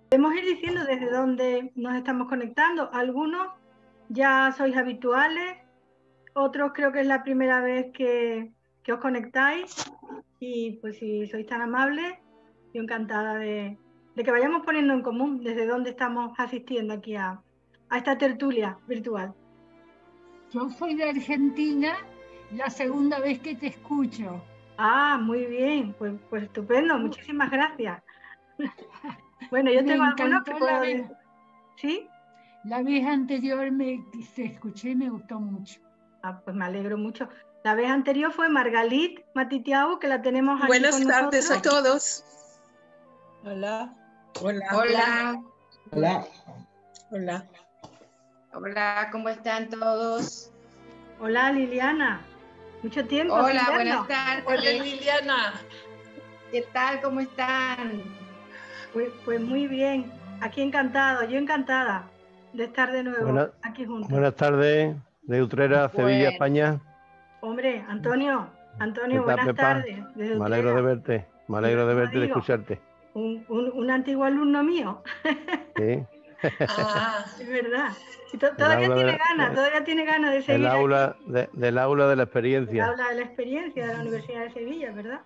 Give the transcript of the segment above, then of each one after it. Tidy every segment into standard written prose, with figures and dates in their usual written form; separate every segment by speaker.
Speaker 1: Podemos ir diciendo desde dónde nos estamos conectando. Algunos ya sois habituales, otros creo que es la primera vez que os conectáis, y pues si sois tan amables, yo encantada de que vayamos poniendo en común desde dónde estamos asistiendo aquí a esta tertulia virtual.
Speaker 2: Yo soy de Argentina, la segunda vez que te escucho.
Speaker 1: Ah, muy bien, pues estupendo, muchísimas gracias. Bueno, yo tengo algunos que puedo decir. ¿Sí?
Speaker 2: La vez anterior te escuché y me gustó mucho.
Speaker 1: Ah, pues me alegro mucho. La vez anterior fue Margalit Matitiau, que la tenemos aquí
Speaker 3: Buenas
Speaker 1: con
Speaker 3: tardes
Speaker 1: nosotros.
Speaker 3: A todos.
Speaker 4: Hola.
Speaker 3: Hola.
Speaker 5: Hola.
Speaker 6: Hola.
Speaker 3: Hola.
Speaker 5: Hola, ¿cómo están todos?
Speaker 1: Hola, Liliana. Mucho tiempo.
Speaker 5: Hola, buenas tardes.
Speaker 3: Hola, Liliana.
Speaker 5: ¿Qué tal? ¿Cómo están?
Speaker 1: Pues muy bien. Aquí encantado, yo encantada de estar de nuevo aquí juntos.
Speaker 6: Buenas tardes, de Utrera, Sevilla, España.
Speaker 1: Hombre, Antonio, buenas tardes.
Speaker 6: Me alegro de verte, de escucharte.
Speaker 1: Un antiguo alumno mío.
Speaker 6: Sí.
Speaker 1: Es verdad. Y todavía tiene ganas de seguir.
Speaker 6: Del aula de la experiencia.
Speaker 1: El aula de la experiencia de la Universidad de Sevilla, ¿verdad?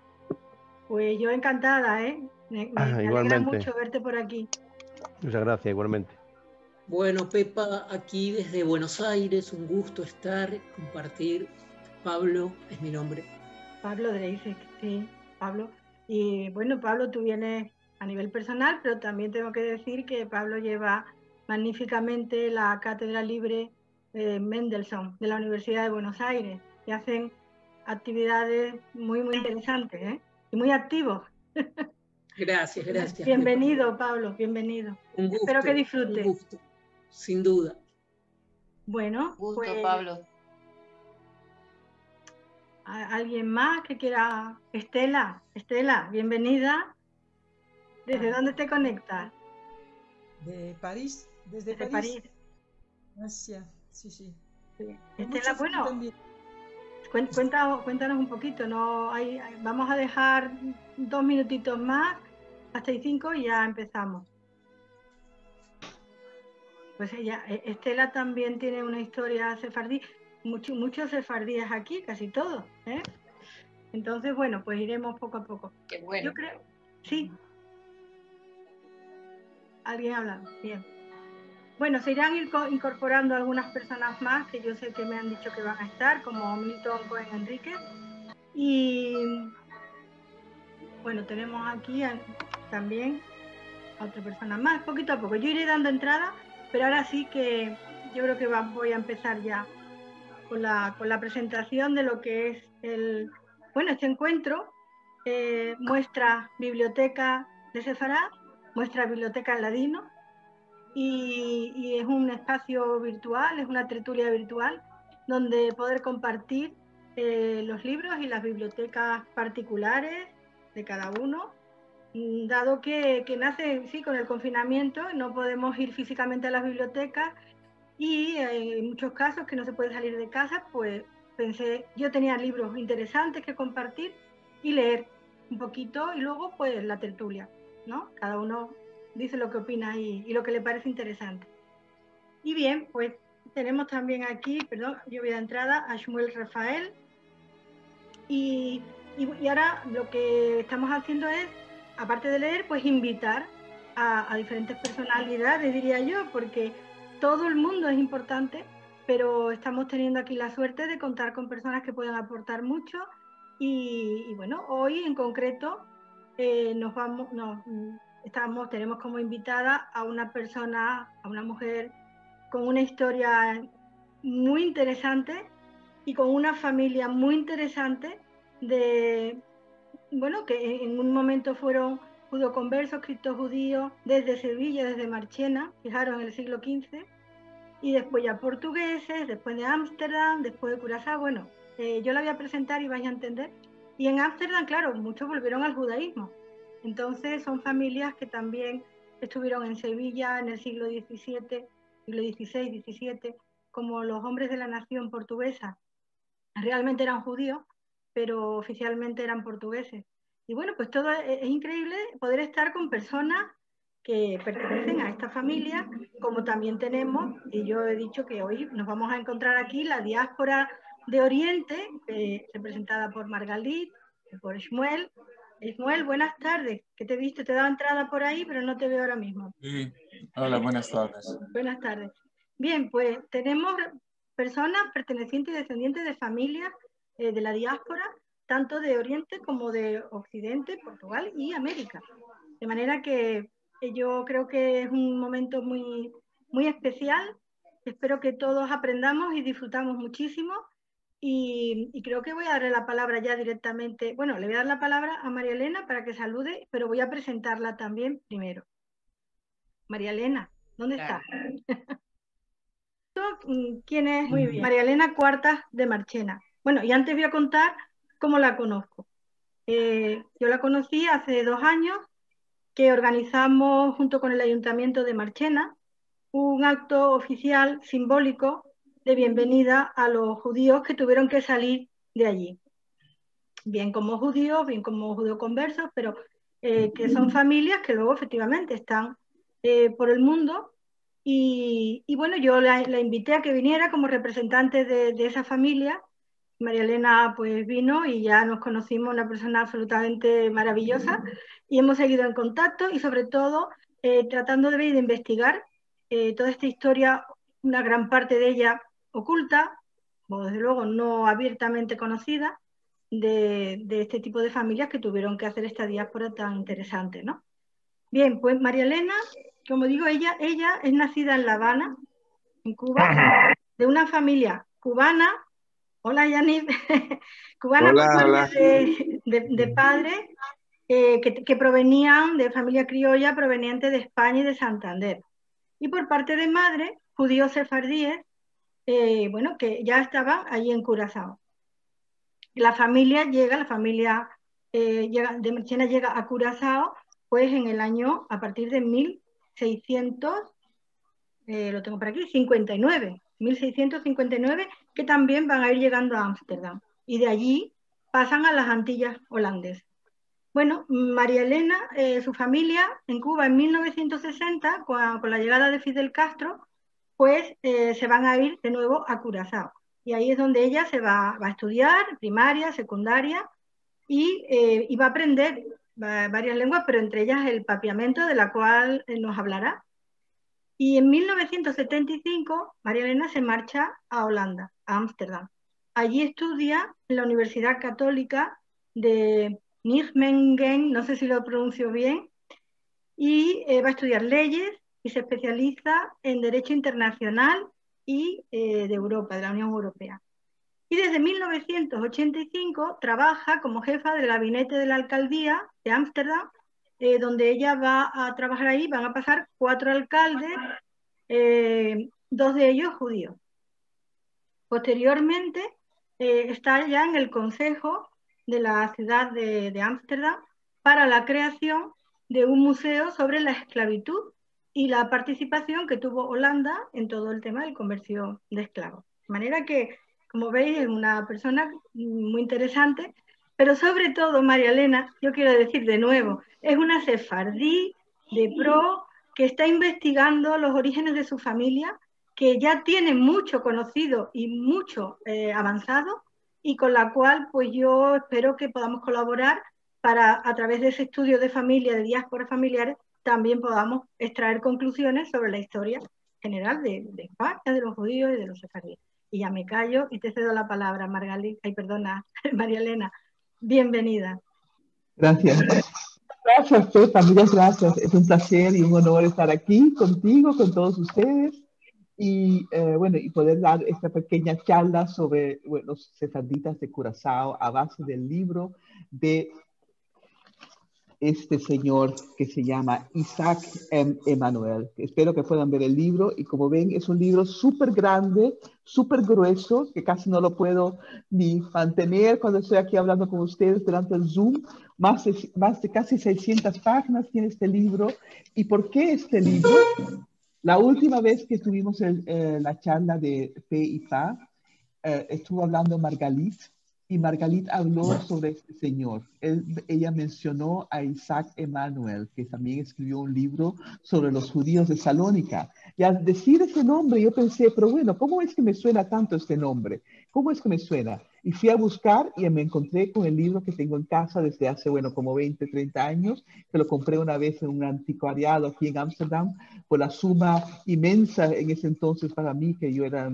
Speaker 1: Pues yo encantada, ¿eh? Me alegra mucho verte por aquí.
Speaker 6: Muchas gracias, igualmente.
Speaker 3: Bueno, Pepa, aquí desde Buenos Aires, un gusto estar, compartir. Pablo es mi nombre.
Speaker 1: Pablo Dreisek, sí, Pablo. Y bueno, Pablo, tú vienes a nivel personal, pero también tengo que decir que Pablo lleva magníficamente la Cátedra Libre Mendelssohn de la Universidad de Buenos Aires, y hacen actividades muy interesantes, ¿eh? Y muy activos.
Speaker 3: Gracias.
Speaker 1: Bienvenido, Pablo, bienvenido.
Speaker 3: Un gusto,
Speaker 1: espero que disfrutes.
Speaker 3: Un gusto, sin duda.
Speaker 1: Bueno,
Speaker 5: gusto,
Speaker 1: pues,
Speaker 5: Pablo.
Speaker 1: ¿Alguien más que quiera? Estela, bienvenida. ¿Desde dónde te conectas?
Speaker 4: De París, desde
Speaker 1: París.
Speaker 4: Gracias, sí.
Speaker 1: Estela, bueno, cuéntanos un poquito, ¿no? Vamos a dejar 2 minutitos más, hasta 5 y ya empezamos. Pues Estela también tiene una historia sefardí, muchos sefardíes aquí, casi todos, ¿eh? Entonces, bueno, pues iremos poco a poco.
Speaker 5: Qué bueno.
Speaker 1: Yo creo, sí. ¿Alguien habla? Bien. Bueno, se irán incorporando algunas personas más que yo sé que me han dicho que van a estar, como Milton Cohen Enríquez. Y bueno, tenemos aquí también a otra persona más, poquito a poco. Yo iré dando entrada, pero ahora sí que yo creo que voy a empezar ya con la presentación de lo que es este encuentro. Muestra biblioteca de Sefarad, muestra biblioteca en ladino, y es un espacio virtual, es una tertulia virtual donde poder compartir los libros y las bibliotecas particulares de cada uno, dado que nace con el confinamiento, no podemos ir físicamente a las bibliotecas, y en muchos casos que no se puede salir de casa, pues pensé, yo tenía libros interesantes que compartir y leer un poquito, y luego pues la tertulia, ¿no? Cada uno dice lo que opina y lo que le parece interesante. Y bien, pues tenemos también aquí, yo voy a entrada a Shmuel Rafael, y ahora lo que estamos haciendo es, aparte de leer, pues invitar a diferentes personalidades, diría yo, porque todo el mundo es importante, pero estamos teniendo aquí la suerte de contar con personas que pueden aportar mucho, y bueno, hoy en concreto tenemos como invitada a una persona, a una mujer con una historia muy interesante y con una familia muy interesante que en un momento fueron judoconversos, criptojudíos, desde Sevilla, desde Marchena, fijaros, en el siglo XV, y después ya portugueses, después de Ámsterdam, después de Curazao. Bueno, yo la voy a presentar y vais a entender. Y en Ámsterdam, claro, muchos volvieron al judaísmo. Entonces son familias que también estuvieron en Sevilla en el siglo XVII, siglo XVI, XVII, como los hombres de la nación portuguesa. Realmente eran judíos, pero oficialmente eran portugueses. Y bueno, pues todo es increíble poder estar con personas que pertenecen a esta familia, como también tenemos, y yo he dicho que hoy nos vamos a encontrar aquí la diáspora de Oriente, representada por Margalit, por Shmuel. Shmuel, buenas tardes, que te he visto, te he dado entrada por ahí, pero no te veo ahora mismo.
Speaker 7: Sí, hola, buenas tardes.
Speaker 1: Buenas tardes. Bien, pues tenemos personas pertenecientes y descendientes de familias de la diáspora, tanto de Oriente como de Occidente, Portugal y América. De manera que yo creo que es un momento muy, muy especial. Espero que todos aprendamos y disfrutamos muchísimo. Y creo que voy a darle la palabra ya directamente. Bueno, le voy a dar la palabra a María Elena para que salude, pero voy a presentarla también primero. María Elena, ¿dónde está? ¿Quién es? Muy bien. María Elena Cuartas de Marchena. Bueno, y antes voy a contar cómo la conozco. Yo la conocí hace 2 años, que organizamos junto con el Ayuntamiento de Marchena un acto oficial simbólico de bienvenida a los judíos que tuvieron que salir de allí. Bien como judíos conversos, pero que son familias que luego efectivamente están por el mundo. Y bueno, yo la invité a que viniera como representante de esa familia. María Elena pues vino y ya nos conocimos, una persona absolutamente maravillosa, y hemos seguido en contacto y sobre todo tratando de investigar toda esta historia, una gran parte de ella oculta, o desde luego no abiertamente conocida, de este tipo de familias que tuvieron que hacer esta diáspora tan interesante, ¿no? Bien, pues María Elena, como digo, ella es nacida en La Habana, en Cuba, de una familia cubana. Hola, Yanib. Cubana,
Speaker 8: Hola,
Speaker 1: por
Speaker 8: hola.
Speaker 1: parte de padres que provenían de familia criolla proveniente de España y de Santander. Y por parte de madre, judíos sefardíes, bueno, que ya estaban allí en Curazao. La familia de Marchena llega a Curazao pues en el año, a partir de 1600, lo tengo por aquí, 1659, que también van a ir llegando a Ámsterdam. Y de allí pasan a las Antillas holandesas. Bueno, María Elena, su familia en Cuba en 1960, con la llegada de Fidel Castro, pues se van a ir de nuevo a Curazao. Y ahí es donde ella se va a estudiar primaria, secundaria, y va a aprender varias lenguas, pero entre ellas el papiamento, de la cual nos hablará. Y en 1975, María Elena se marcha a Holanda, a Ámsterdam. Allí estudia en la Universidad Católica de Nijmegen, no sé si lo pronuncio bien, y va a estudiar leyes y se especializa en Derecho Internacional y de Europa, de la Unión Europea. Y desde 1985 trabaja como jefa del gabinete de la alcaldía de Ámsterdam, donde ella va a trabajar ahí. Van a pasar 4 alcaldes, 2 de ellos judíos. Posteriormente está ya en el consejo de la ciudad de Ámsterdam para la creación de un museo sobre la esclavitud y la participación que tuvo Holanda en todo el tema del comercio de esclavos. De manera que, como veis, es una persona muy interesante, pero sobre todo, María Elena, yo quiero decir de nuevo, es una sefardí de pro que está investigando los orígenes de su familia, que ya tiene mucho conocido y mucho avanzado, y con la cual pues yo espero que podamos colaborar para, a través de ese estudio de familia, de diásporas familiares, también podamos extraer conclusiones sobre la historia general de España, de los judíos y de los sefardíes. Y ya me callo y te cedo la palabra, María Elena. Bienvenida.
Speaker 9: Gracias. Gracias, Pepa, muchas gracias. Es un placer y un honor estar aquí contigo, con todos ustedes, y bueno, y poder dar esta pequeña charla sobre los sefarditas de Curazao a base del libro de este señor que se llama Isaac M. Emanuel. Espero que puedan ver el libro, y como ven es un libro súper grande, súper grueso, que casi no lo puedo ni mantener cuando estoy aquí hablando con ustedes delante del Zoom. Más de casi 600 páginas tiene este libro. ¿Y por qué este libro? La última vez que tuvimos la charla de Fe y Paz, estuvo hablando Margalit, y Margalit habló sobre este señor. Ella mencionó a Isaac Emanuel, que también escribió un libro sobre los judíos de Salónica. Y al decir ese nombre, yo pensé, pero bueno, ¿cómo es que me suena tanto este nombre? ¿Cómo es que me suena? Y fui a buscar y me encontré con el libro que tengo en casa desde hace, bueno, como 20, 30 años, que lo compré una vez en un anticuariado aquí en Ámsterdam, por la suma inmensa en ese entonces para mí, que yo era,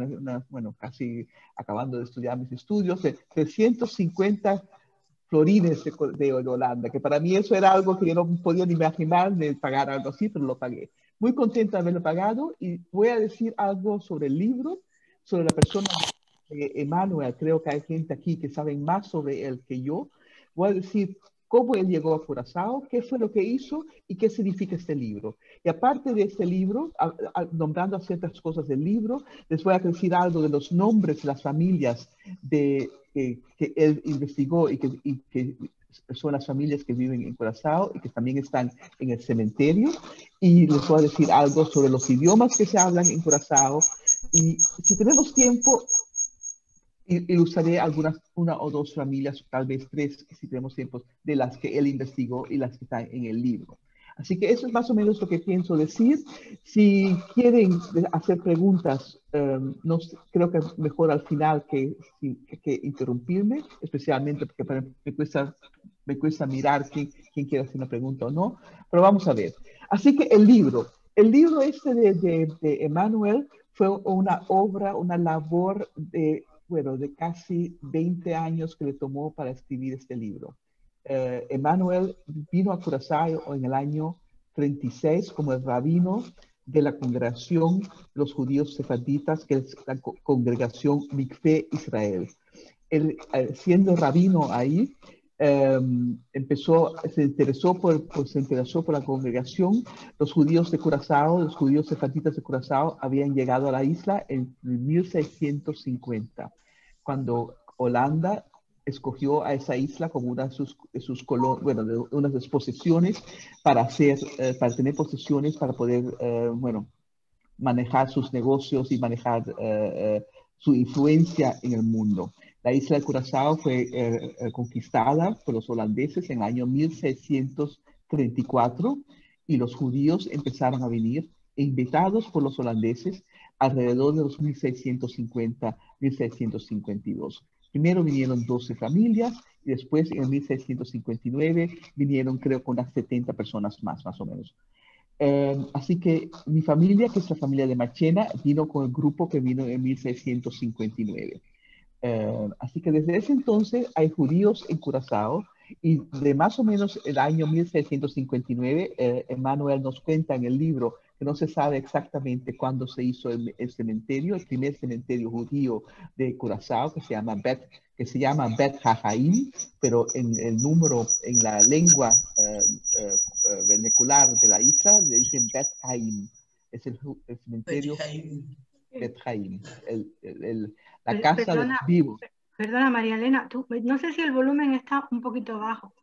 Speaker 9: bueno, casi acabando de estudiar mis estudios, de 350 florines de Holanda, que para mí eso era algo que yo no podía ni imaginar de pagar algo así, pero lo pagué. Muy contenta de haberlo pagado y voy a decir algo sobre el libro, sobre la persona de Emanuel. Creo que hay gente aquí que sabe más sobre él que yo. Voy a decir cómo él llegó a Curazao, qué fue lo que hizo y qué significa este libro. Y aparte de este libro, nombrando ciertas cosas del libro, les voy a decir algo de los nombres de las familias que él investigó y que son las familias que viven en Curazao y que también están en el cementerio. Y les voy a decir algo sobre los idiomas que se hablan en Curazao. Y si tenemos tiempo, ilustraré una o dos familias, tal vez tres, si tenemos tiempo, de las que él investigó y las que están en el libro. Así que eso es más o menos lo que pienso decir. Si quieren hacer preguntas, no, creo que es mejor al final que interrumpirme, especialmente porque me cuesta mirar quién quiere hacer una pregunta o no. Pero vamos a ver. Así que el libro este de Emanuel fue una obra, una labor de casi 20 años que le tomó para escribir este libro. Emanuel vino a Curazao en el año 36 como el rabino de la congregación de los judíos sefarditas, que es la congregación Mikveh Israel. Él, siendo rabino ahí, se interesó por la congregación. Los judíos de Curazao, los judíos sefarditas de Curazao, habían llegado a la isla en 1650, cuando Holanda escogió a esa isla como una de unas de sus posesiones para tener posesiones para poder, manejar sus negocios y manejar su influencia en el mundo. La isla de Curazao fue conquistada por los holandeses en el año 1634 y los judíos empezaron a venir, invitados por los holandeses, alrededor de los 1650, 1652. Primero vinieron 12 familias y después en 1659 vinieron creo con unas 70 personas más o menos. Así que mi familia, que es la familia de Marchena, vino con el grupo que vino en 1659. Así que desde ese entonces hay judíos en Curazao y de más o menos el año 1659, Emanuel nos cuenta en el libro que no se sabe exactamente cuándo se hizo el cementerio, el primer cementerio judío de Curazao, que se llama Bet Hajaim, pero en la lengua vernacular de la isla le dicen Bet Haim. Es el cementerio Bet Haim, la casa de los vivos.
Speaker 1: Perdona, María Elena, no sé si el volumen está un poquito bajo.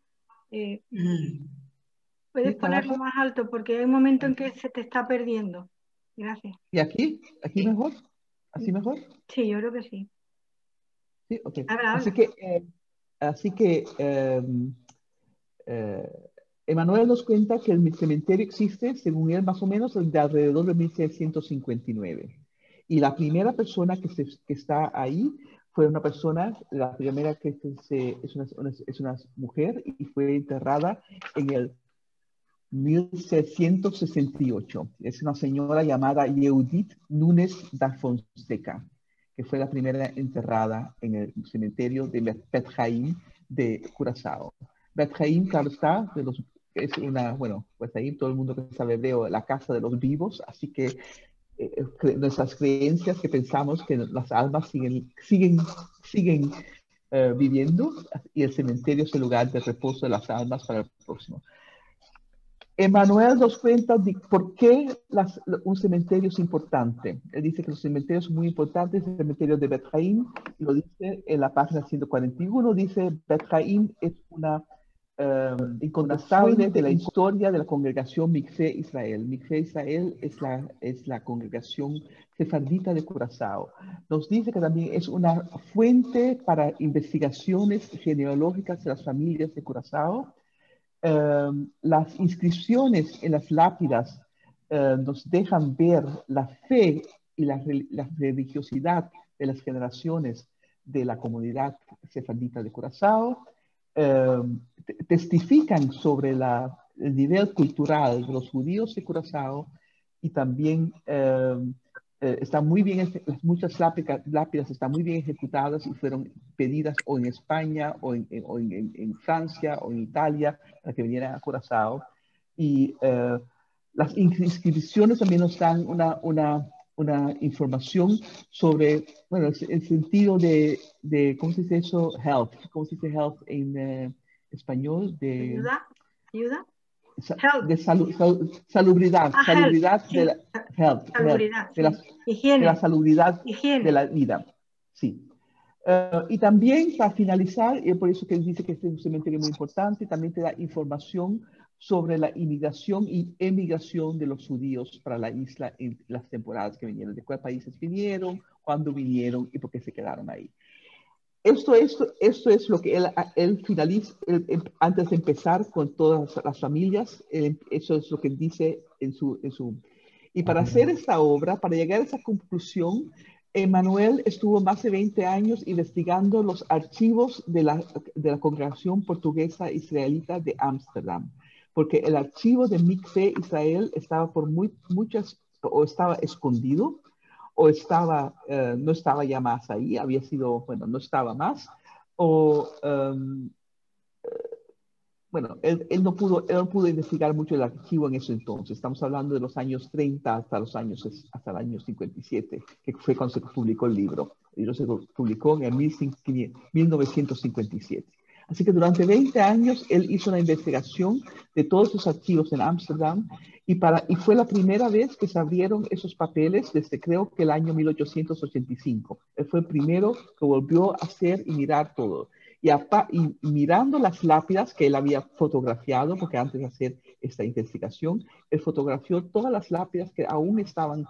Speaker 1: Puedes ponerlo más alto porque hay un momento en que se te está perdiendo. Gracias.
Speaker 9: ¿Y aquí? ¿Aquí mejor? ¿Así mejor?
Speaker 1: Sí, yo creo que sí.
Speaker 9: Sí, ok.
Speaker 1: Habla.
Speaker 9: Así que Emanuel nos cuenta que el cementerio existe, según él, más o menos de alrededor de 1659. Y la primera persona que está ahí fue una persona, la primera es una mujer y fue enterrada en el 1668. Es una señora llamada Yehudit Núñez da Fonseca, que fue la primera enterrada en el cementerio de Bet Haim de Curazao. Bet Haim, claro está, pues ahí todo el mundo que sabe hebreo, la casa de los vivos, así que nuestras creencias que pensamos que las almas siguen viviendo y el cementerio es el lugar de reposo de las almas para el próximo. Emanuel nos cuenta de por qué un cementerio es importante. Él dice que los cementerios son muy importantes. El cementerio de Bet Haim lo dice en la página 141. Dice Bet Haim es una incontestable de la historia de la congregación Mikve Israel. Mikve Israel es la congregación sefardita de Curazao. Nos dice que también es una fuente para investigaciones genealógicas de las familias de Curazao. Las inscripciones en las lápidas nos dejan ver la fe y la religiosidad de las generaciones de la comunidad sefardita de Curazao. Testifican sobre el nivel cultural de los judíos de Curazao y también están muy bien, muchas lápidas están muy bien ejecutadas y fueron pedidas o en España o en Francia o en Italia para que vinieran a Curazao. Y las inscripciones también nos dan una información sobre, bueno, el sentido de ¿cómo se dice eso? Health. ¿Cómo se dice health en español? De
Speaker 1: ¿Ayuda?
Speaker 9: De salubridad. Salubridad
Speaker 1: health,
Speaker 9: de la health.
Speaker 1: Salubridad,
Speaker 9: De la salubridad de la vida. Sí. Y también, para finalizar, y por eso que él dice que este es un cementerio muy importante, también te da información sobre la inmigración y emigración de los judíos para la isla en las temporadas que vinieron, de cuáles países vinieron, cuándo vinieron y por qué se quedaron ahí. Esto es lo que él finaliza, antes de empezar con todas las familias, eso es lo que él dice en su... Y para hacer esta obra, para llegar a esa conclusión, Emmanuel estuvo más de 20 años investigando los archivos de la congregación portuguesa israelita de Ámsterdam, porque el archivo de Mikve Israel estaba estaba escondido, o no estaba ya más ahí, no estaba más, él no pudo investigar mucho el archivo en ese entonces. Estamos hablando de los años 30 hasta el año 57, que fue cuando se publicó el libro. El libro se publicó en 1957. Así que durante 20 años él hizo una investigación de todos los archivos en Ámsterdam y fue la primera vez que se abrieron esos papeles desde creo que el año 1885. Él fue el primero que volvió a hacer y mirar todo. Y mirando las lápidas que él había fotografiado, porque antes de hacer esta investigación, él fotografió todas las lápidas que aún estaban,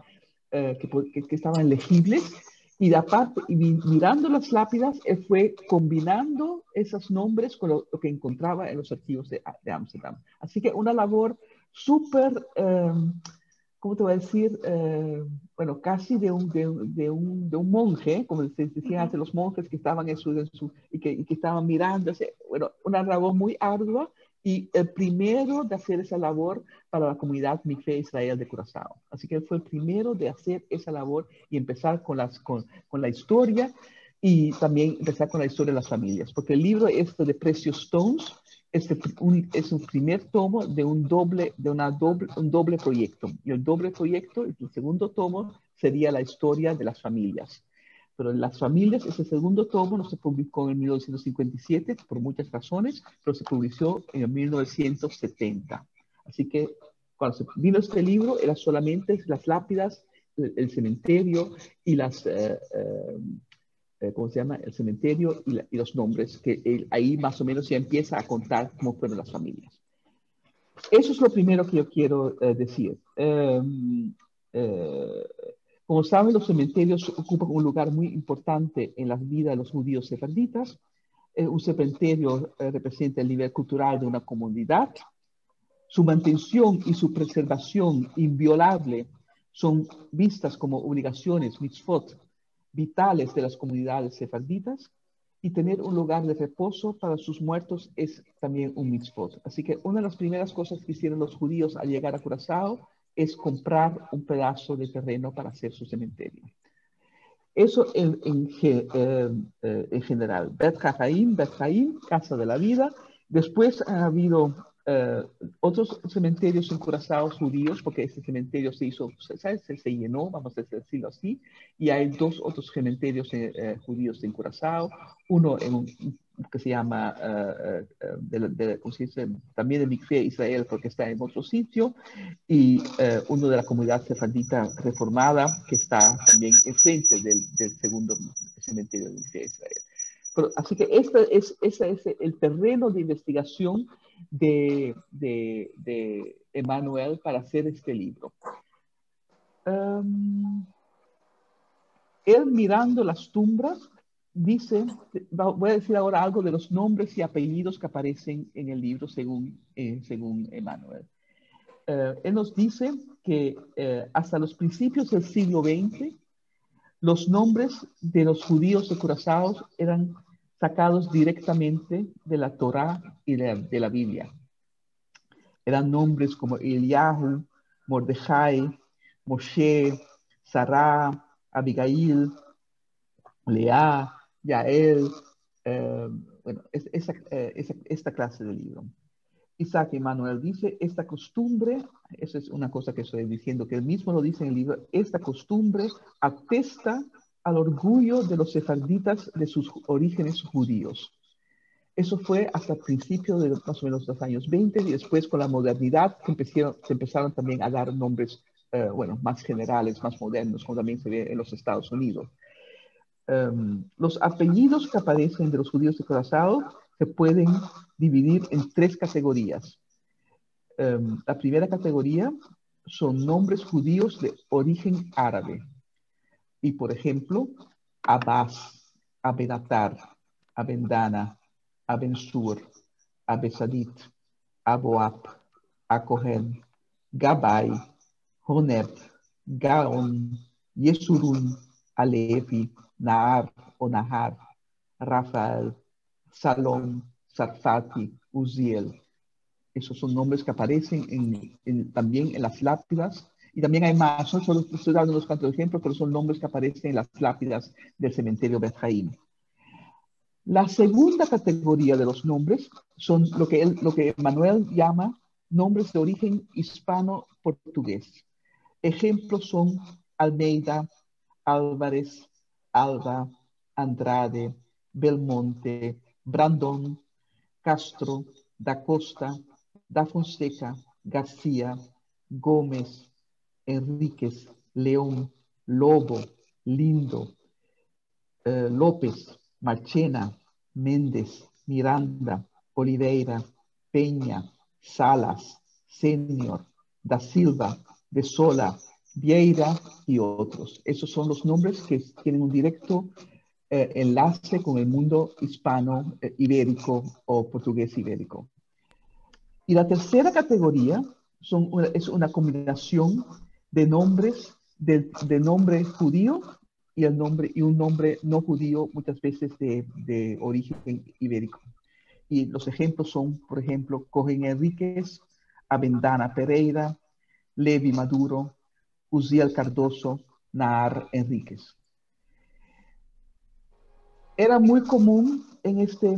Speaker 9: que estaban legibles. Y aparte, mirando las lápidas, él fue combinando esos nombres con lo que encontraba en los archivos de Ámsterdam. Así que una labor súper, ¿cómo te voy a decir? Bueno, casi de un monje, como se decían antes, los monjes que estaban y que estaban mirando. Bueno, una labor muy ardua y el primero de hacer esa labor para la comunidad Mikve Israel de Curazao. Así que él fue el primero de hacer esa labor y empezar con la historia y también empezar con la historia de las familias. Porque el libro de Precious Stones es un primer tomo de un doble proyecto. Y el doble proyecto, el segundo tomo, sería la historia de las familias. Pero en las familias, ese segundo tomo no se publicó en 1957 por muchas razones, pero se publicó en 1970. Así que cuando se vino este libro, eran solamente las lápidas, el cementerio y ¿cómo se llama? El cementerio y los nombres, que ahí más o menos ya empieza a contar cómo fueron las familias. Eso es lo primero que yo quiero decir. Como saben, los cementerios ocupan un lugar muy importante en la vida de los judíos sefarditas. Un cementerio representa el nivel cultural de una comunidad. Su mantención y su preservación inviolable son vistas como obligaciones, mitzvot, vitales de las comunidades sefarditas. Y tener un lugar de reposo para sus muertos es también un mitzvot. Así que una de las primeras cosas que hicieron los judíos al llegar a Curazao es comprar un pedazo de terreno para hacer su cementerio. Eso en general. Bet Chaim, Casa de la Vida. Después ha habido otros cementerios en Curazao judíos, porque este cementerio se llenó, vamos a decirlo así, y hay dos otros cementerios judíos en Curazao, uno que se llama, ¿cómo se dice? También de Mikve Israel, porque está en otro sitio, y uno de la comunidad sefardita reformada, que está también enfrente del segundo cementerio de Mikve Israel. así que ese es el terreno de investigación de Emmanuel para hacer este libro. Él mirando las tumbas dice, voy a decir ahora algo de los nombres y apellidos que aparecen en el libro según Emmanuel. Él nos dice que hasta los principios del siglo XX, los nombres de los judíos de Curazao eran sacados directamente de la Torá y de la Biblia. Eran nombres como Eliyahu, Mordejai, Moshe, Sará, Abigail, Lea, Yael, bueno, esta clase de libro. Isaac Emmanuel dice, esta costumbre, eso es una cosa que estoy diciendo, que él mismo lo dice en el libro, esta costumbre atesta al orgullo de los sefarditas de sus orígenes judíos. Eso fue hasta el principio de más o menos los años 20 y después con la modernidad se empezaron también a dar nombres bueno, más generales, más modernos, como también se ve en los Estados Unidos. Los apellidos que aparecen de los judíos de Curazao se pueden dividir en 3 categorías. La primera categoría son nombres judíos de origen árabe. Y por ejemplo, Abbas, Abenatar, Abendana, Abensur, Abesadit, Aboab, Acohen, Gabai, Honeb, Gaon, Yesurun, Alevi, Naar o Nahar, Rafael, Salom, Sarfati, Uziel. Esos son nombres que aparecen también en las lápidas. Y también hay más, ¿no? Solo estoy dando unos cuantos ejemplos, pero son nombres que aparecen en las lápidas del cementerio Bet Haim. La segunda categoría de los nombres son lo que Manuel llama nombres de origen hispano-portugués. Ejemplos son Almeida, Álvarez, Alba, Andrade, Belmonte, Brandón, Castro, da Costa, da Fonseca, García, Gómez, Enríquez, León, Lobo, Lindo, López, Marchena, Méndez, Miranda, Oliveira, Peña, Salas, Senior, da Silva, de Sola, Vieira y otros. Esos son los nombres que tienen un directo enlace con el mundo hispano ibérico o portugués ibérico. Y la tercera categoría es una combinación de nombres, del nombre judío y un nombre no judío, muchas veces de origen ibérico. Y los ejemplos son, por ejemplo, Cohen Enríquez, Abendana Pereira, Levi Maduro, Uziel Cardoso, Naar Enríquez. Era muy común en este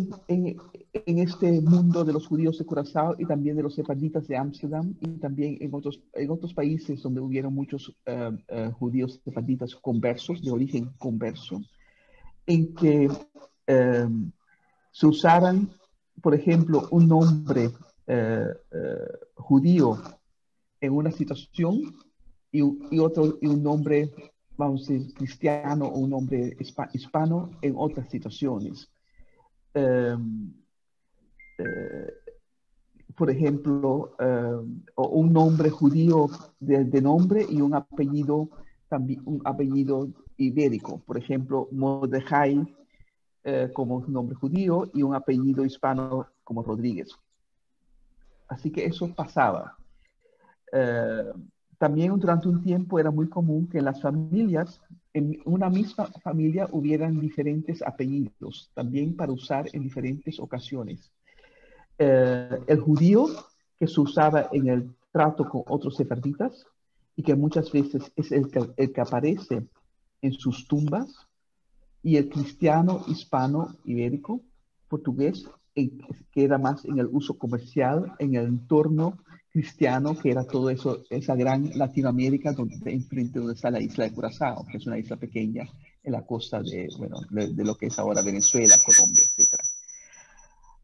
Speaker 9: mundo de los judíos de Curazao y también de los sefarditas de Ámsterdam y también en otros países donde hubieron muchos judíos sefarditas conversos, de origen converso, en que se usaran, por ejemplo, un nombre judío en una situación y un nombre, vamos a decir, cristiano o un nombre hispano en otras situaciones. Por ejemplo, un nombre judío de nombre y un apellido ibérico. Por ejemplo, Mordejai como un nombre judío y un apellido hispano como Rodríguez. Así que eso pasaba. También durante un tiempo era muy común que en las familias, en una misma familia, hubieran diferentes apellidos, también para usar en diferentes ocasiones. El judío, que se usaba en el trato con otros sefarditas, y que muchas veces es el que aparece en sus tumbas, y el cristiano hispano ibérico, portugués, que era más en el uso comercial, en el entorno cristiano, que era todo eso, esa gran Latinoamérica enfrente donde está la isla de Curazao, que es una isla pequeña en la costa de lo que es ahora Venezuela, Colombia, etc.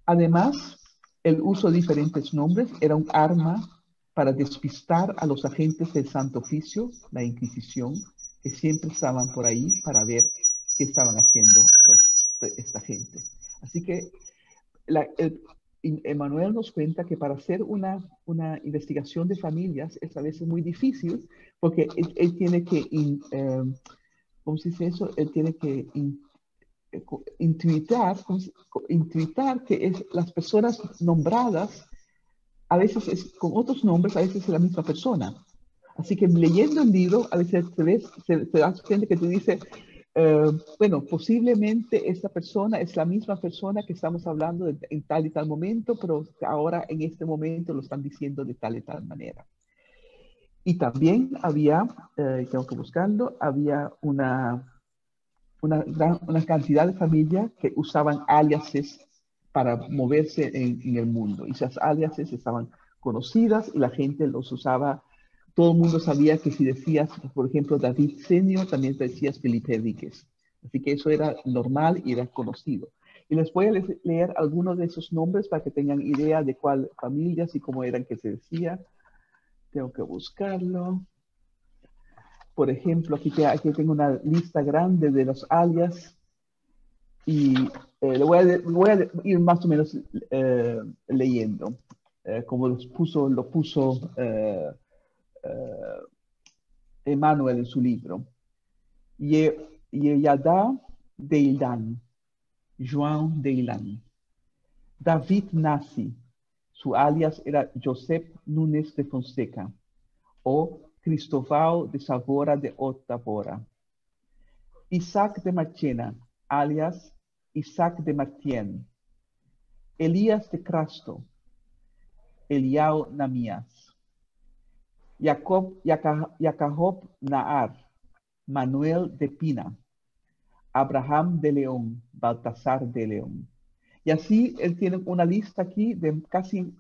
Speaker 9: Además, el uso de diferentes nombres era un arma para despistar a los agentes del Santo Oficio, la Inquisición, que siempre estaban por ahí para ver qué estaban haciendo esta gente. Así que Emmanuel nos cuenta que para hacer una investigación de familias es a veces muy difícil porque él tiene que, ¿cómo se dice eso? Él tiene que intuitar que las personas nombradas a veces es con otros nombres, a veces es la misma persona. Así que leyendo el libro, a veces te das cuenta que te dice, bueno, posiblemente esta persona es la misma persona que estamos hablando en tal y tal momento, pero ahora en este momento lo están diciendo de tal y tal manera. Y también había, tengo que buscarlo, había una cantidad de familias que usaban aliases para moverse en el mundo. Y esas aliases estaban conocidas y la gente los usaba. Todo el mundo sabía que si decías, por ejemplo, David Senior, también decías Felipe Enríquez. Así que eso era normal y era conocido. Y les voy a leer algunos de esos nombres para que tengan idea de cuál familias y cómo eran que se decía. Tengo que buscarlo. Por ejemplo, aquí tengo una lista grande de los alias y lo voy a ir más o menos leyendo, como lo puso Emmanuel en su libro. Yeyada Deilan, João Deilan. David Nassi, su alias era Josep Nunes de Fonseca, o Cristóbal de Savora de Otavora. Isaac de Marchena, alias Isaac de Martien. Elías de Crasto, Eliao Namias. Jacob Nahar, Manuel de Pina. Abraham de León, Baltasar de León. Y así él tiene una lista aquí de casi,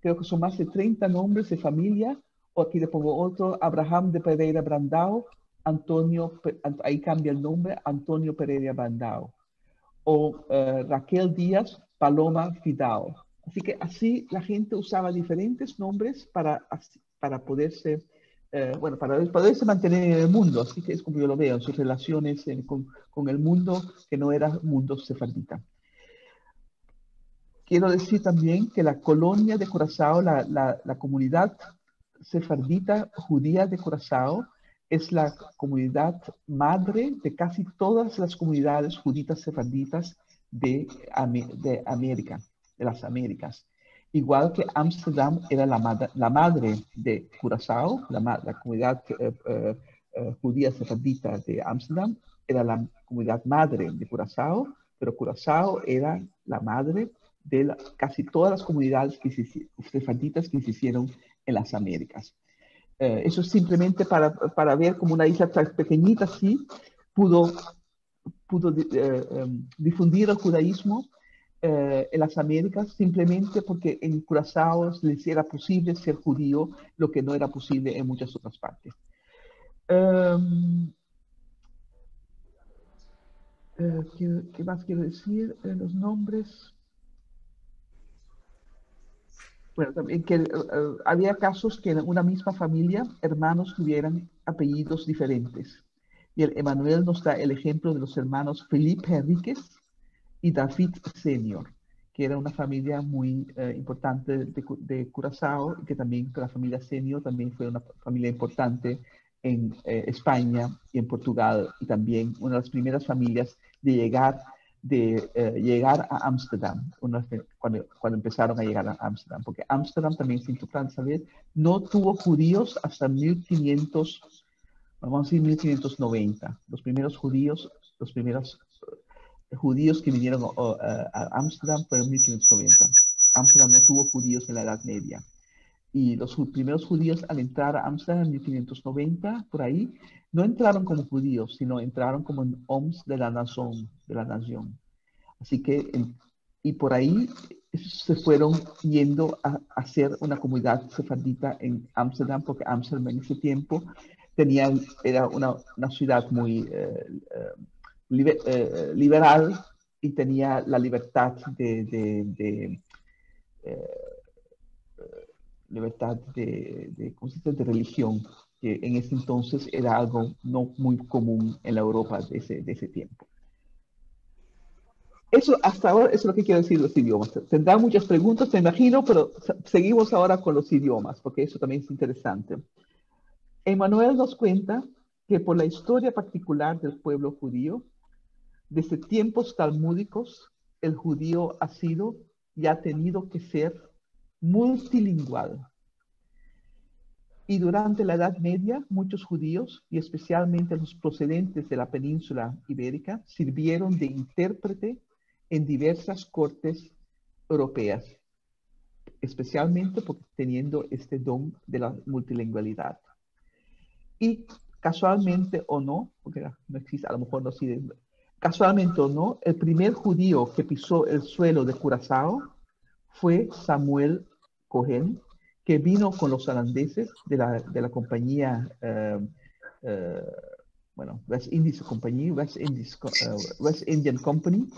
Speaker 9: creo que son más de 30 nombres de familia. O aquí le pongo otro, Abraham de Pereira Brandao, ahí cambia el nombre, Antonio Pereira Brandao. O Raquel Díaz, Paloma Fidao. Así que así la gente usaba diferentes nombres para poderse, para poderse mantener en el mundo. Así que es como yo lo veo en sus relaciones con el mundo que no era mundo sefardita. Quiero decir también que la colonia de Curazao, la comunidad sefardita judía de Curazao, es la comunidad madre de casi todas las comunidades judías sefarditas de América, de las Américas. Igual que Ámsterdam era la madre de Curazao, la comunidad judía sefardita de Ámsterdam era la comunidad madre de Curazao, pero Curazao era la madre de casi todas las comunidades sefarditas que se hicieron en las Américas. Eso es simplemente para ver como una isla tan pequeñita así pudo difundir el judaísmo en las Américas, simplemente porque en Curazao les era posible ser judío, lo que no era posible en muchas otras partes. ¿Qué más quiero decir? Los nombres. Bueno, también que había casos que en una misma familia hermanos tuvieran apellidos diferentes. Y el Emmanuel nos da el ejemplo de los hermanos Felipe Enríquez y David Senior, que era una familia muy importante de Curazao, y que también la familia Senior también fue una familia importante en España y en Portugal, y también una de las primeras familias de llegar a Ámsterdam, cuando empezaron a llegar a Ámsterdam, porque Ámsterdam también, es importante saber, no tuvo judíos hasta 1500, vamos a decir 1590. Los primeros judíos que vinieron a Ámsterdam fueron en 1590. Ámsterdam no tuvo judíos en la Edad Media. Y los primeros judíos al entrar a Ámsterdam en 1590, por ahí, no entraron como judíos, sino entraron como hombres de la nación. Así que, y por ahí se fueron yendo a hacer una comunidad sefardita en Ámsterdam, porque Ámsterdam en ese tiempo era una ciudad muy liberal y tenía la libertad ¿cómo se dice?, de religión, que en ese entonces era algo no muy común en la Europa de ese tiempo. Eso hasta ahora es lo que quiero decir de los idiomas. Tendrán muchas preguntas, me imagino, pero seguimos ahora con los idiomas, porque eso también es interesante. Emmanuel nos cuenta que por la historia particular del pueblo judío, desde tiempos talmúdicos, el judío ha sido y ha tenido que ser multilingüal. Y durante la Edad Media, muchos judíos, y especialmente los procedentes de la península ibérica, sirvieron de intérprete en diversas cortes europeas, especialmente porque teniendo este don de la multilingüalidad. Y casualmente o no, porque no existe, a lo mejor no sirve, casualmente o no, el primer judío que pisó el suelo de Curazao fue Samuel Cohen, que vino con los holandeses de la compañía, West Indian Company,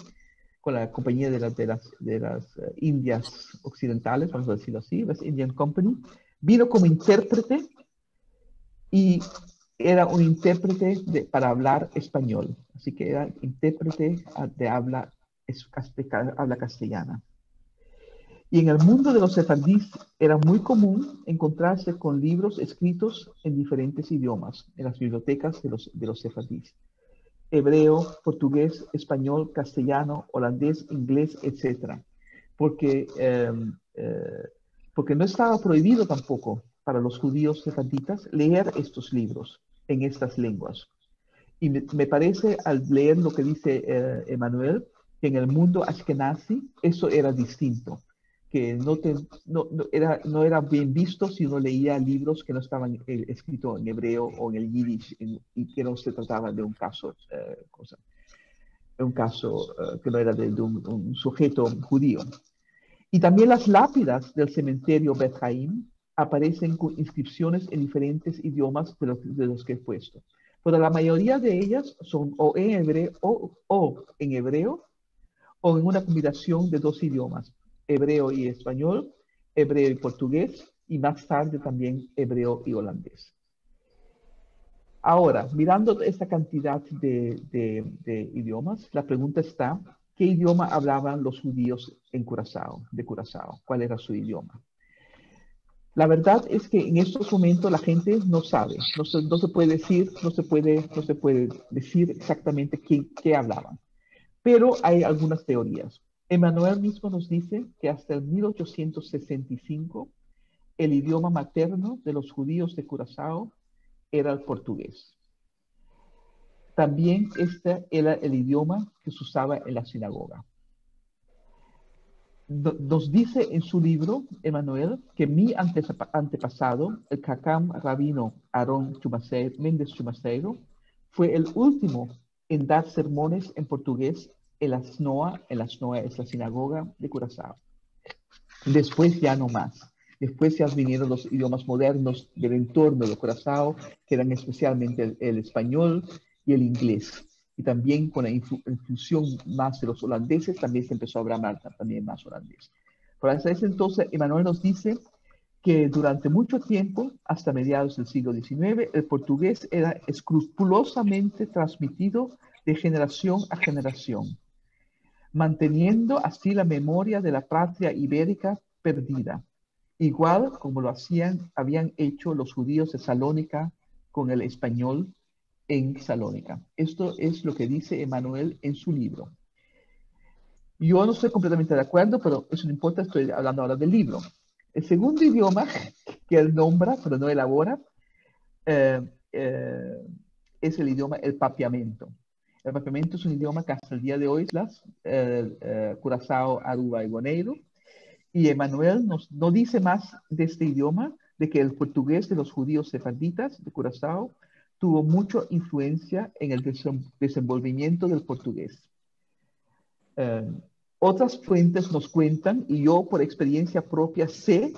Speaker 9: con la compañía de las Indias Occidentales, vamos a decirlo así, West Indian Company, vino como intérprete y era un intérprete para hablar español, así que era intérprete de habla castellana. Y en el mundo de los sefardíes era muy común encontrarse con libros escritos en diferentes idiomas en las bibliotecas de los sefardíes: hebreo, portugués, español, castellano, holandés, inglés, etc. Porque no estaba prohibido tampoco para los judíos sefarditas leer estos libros en estas lenguas. Y me parece, al leer lo que dice Emmanuel, que en el mundo ashkenazi eso era distinto, que no era bien visto si uno leía libros que no estaban escritos en hebreo o en el yiddish, y que no se trataba de un caso, que no era de un sujeto judío. Y también las lápidas del cementerio Beth Haim aparecen con inscripciones en diferentes idiomas de los que he puesto. Pero la mayoría de ellas son o en hebreo o en una combinación de dos idiomas: hebreo y español, hebreo y portugués, y más tarde también hebreo y holandés. Ahora, mirando esta cantidad de idiomas, la pregunta está: ¿qué idioma hablaban los judíos de Curazao? ¿Cuál era su idioma? La verdad es que en estos momentos la gente no sabe, no se puede decir exactamente qué hablaban. Pero hay algunas teorías. Emmanuel mismo nos dice que hasta el 1865 el idioma materno de los judíos de Curazao era el portugués. También este era el idioma que se usaba en la sinagoga. Nos dice en su libro, Emmanuel, que mi antepasado, el Cacam rabino Aarón Méndez Chumaceiro, fue el último en dar sermones en portugués en la SNOA es la sinagoga de Curazao. Después ya no más. Después ya vinieron los idiomas modernos del entorno de Curazao, que eran especialmente el español y el inglés. Y también con la infusión más de los holandeses, también se empezó a hablar también más holandés. Pero hasta ese entonces, Emmanuel nos dice que durante mucho tiempo, hasta mediados del siglo XIX, el portugués era escrupulosamente transmitido de generación a generación, manteniendo así la memoria de la patria ibérica perdida, igual como lo habían hecho los judíos de Salónica con el español en Salónica. Esto es lo que dice Emmanuel en su libro. Yo no estoy completamente de acuerdo, pero eso no importa, estoy hablando ahora del libro. El segundo idioma que él nombra, pero no elabora, es el idioma el papiamento. El papiamento es un idioma que hasta el día de hoy las Curazao, Aruba y Bonaire. Y Emmanuel no dice más de este idioma, de que el portugués de los judíos sefarditas de Curazao tuvo mucha influencia en el desenvolvimiento del portugués. Otras fuentes nos cuentan, y yo por experiencia propia sé,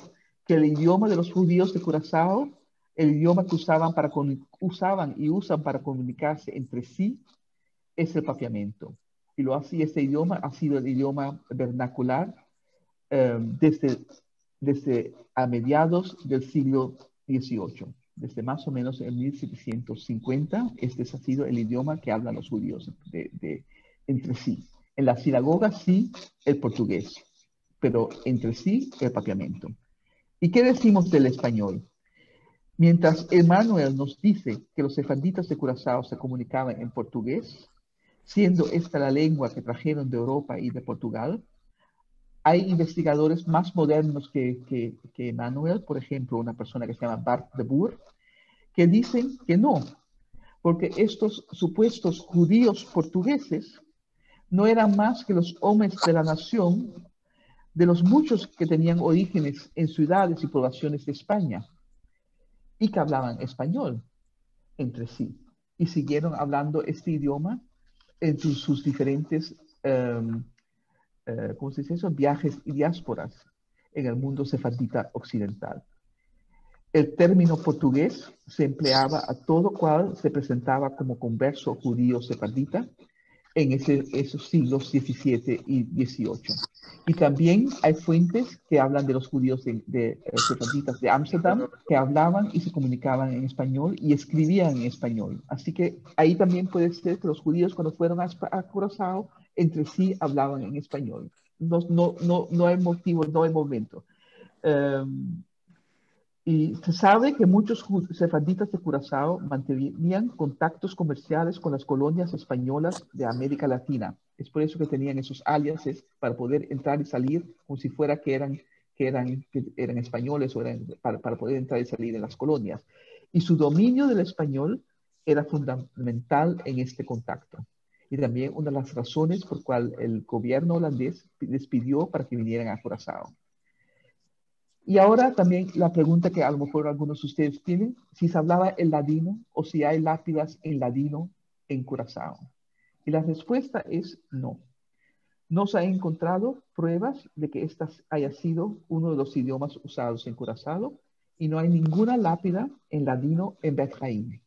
Speaker 9: que el idioma de los judíos de Curazao, el idioma que usaban y usan para comunicarse entre sí, es el papiamento. Y este idioma ha sido el idioma vernacular desde a mediados del siglo XVIII. Desde más o menos en 1750, este ha sido el idioma que hablan los judíos entre sí. En la sinagoga sí el portugués, pero entre sí el papiamento. ¿Y qué decimos del español? Mientras Emmanuel nos dice que los sefarditas de Curazao se comunicaban en portugués, siendo esta la lengua que trajeron de Europa y de Portugal, hay investigadores más modernos que Emmanuel, por ejemplo, una persona que se llama Bart de Boer, que dicen que no, porque estos supuestos judíos portugueses no eran más que los hombres de la nación, de los muchos que tenían orígenes en ciudades y poblaciones de España y que hablaban español entre sí y siguieron hablando este idioma en sus diferentes ¿cómo se dice eso? Viajes y diásporas en el mundo sefardita occidental. El término portugués se empleaba a todo cual se presentaba como converso judío sefardita en esos siglos XVII y XVIII. Y también hay fuentes que hablan de los judíos sefarditas de Ámsterdam que hablaban y se comunicaban en español y escribían en español. Así que ahí también puede ser que los judíos cuando fueron a Curazao entre sí hablaban en español. No hay motivo, no hay momento. Y se sabe que muchos sefarditas de Curazao mantenían contactos comerciales con las colonias españolas de América Latina. Es por eso que tenían esos aliases para poder entrar y salir como si fuera que eran españoles o para poder entrar y salir en las colonias. Y su dominio del español era fundamental en este contacto. Y también una de las razones por cual el gobierno holandés les pidió para que vinieran a Curazao. Y ahora también la pregunta que a lo mejor algunos de ustedes tienen, si se hablaba el ladino o si hay lápidas en ladino en Curazao. Y la respuesta es no. No se han encontrado pruebas de que esta haya sido uno de los idiomas usados en Curazao y no hay ninguna lápida en ladino en Bet Haim.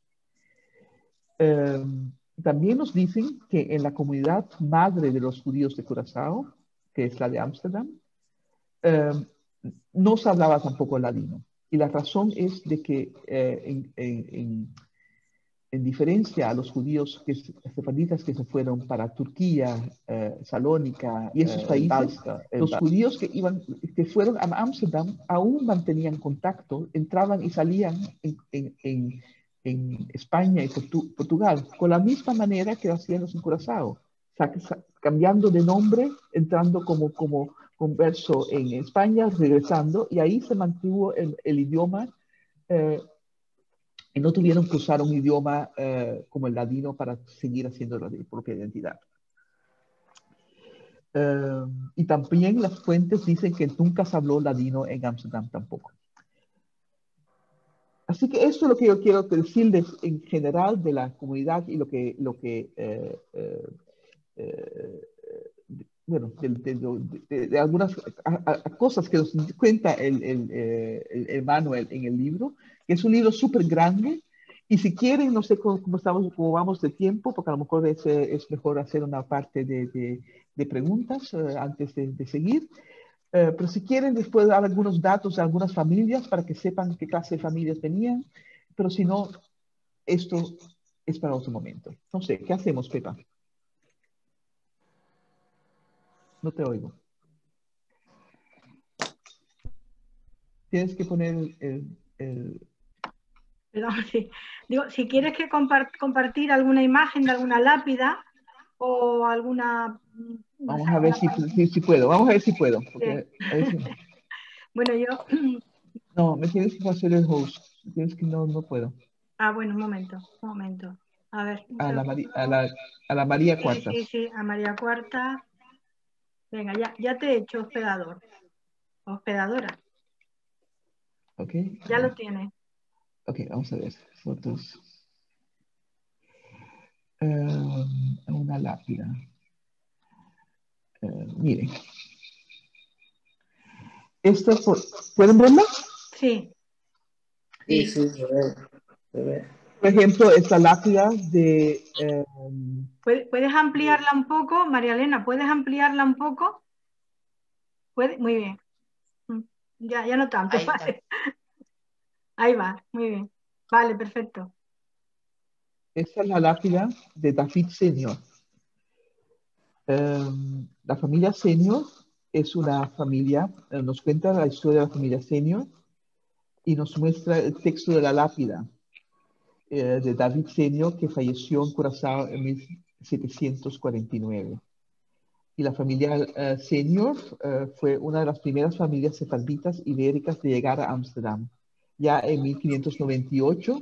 Speaker 9: También nos dicen que en la comunidad madre de los judíos de Curazao, que es la de Ámsterdam, no se hablaba tampoco ladino. Y la razón es de que en diferencia a los judíos sefarditas que se fueron para Turquía, Salónica y esos países, los judíos que fueron a Ámsterdam aún mantenían contacto, entraban y salían en España y Portugal, con la misma manera que hacían los en Curazao, cambiando de nombre, entrando como converso en España, regresando, y ahí se mantuvo el idioma, y no tuvieron que usar un idioma como el ladino para seguir haciendo la propia identidad. Y también las fuentes dicen que nunca se habló ladino en Ámsterdam tampoco. Así que esto es lo que yo quiero decirles en general de la comunidad y bueno, de algunas cosas que nos cuenta el Manuel en el libro, que es un libro súper grande, y si quieren, no sé cómo vamos de tiempo, porque a lo mejor es mejor hacer una parte de preguntas antes de seguir, pero si quieren, después dar algunos datos de algunas familias para que sepan qué clase de familias tenían, pero si no, esto es para otro momento. No sé, ¿qué hacemos, Pepa? No te oigo. Tienes que poner
Speaker 1: Perdón, sí. Digo, si quieres que compartir alguna imagen de alguna lápida o alguna...
Speaker 9: Vamos a ver si puedo. Vamos a ver si puedo. Porque
Speaker 1: sí. Bueno, yo...
Speaker 9: No, me tienes que hacer el host. Tienes que no puedo.
Speaker 1: Ah, bueno, un momento. A ver.
Speaker 9: A la María Cuarta.
Speaker 1: Sí, a María Cuarta. Venga, ya te he hecho hospedador. Hospedadora.
Speaker 9: Ok.
Speaker 1: Ya lo tienes.
Speaker 9: Ok, vamos a ver. Fotos. Una lápida. Miren. ¿Pueden verla?
Speaker 1: Sí.
Speaker 3: Sí, se ve.
Speaker 9: Por ejemplo, esta lápida de...
Speaker 1: ¿Puedes ampliarla un poco, María Elena? ¿Puedes ampliarla un poco? Muy bien. Ya no tanto.
Speaker 5: Ahí
Speaker 1: vale. Ahí va, muy bien. Vale, perfecto.
Speaker 9: Esta es la lápida de David Senior. La familia Senior es una familia, nos cuenta la historia de la familia Senior y nos muestra el texto de la lápida de David Senior, que falleció en Curazao en 1749. Y la familia Senior fue una de las primeras familias sefarditas ibéricas de llegar a Ámsterdam. Ya en 1598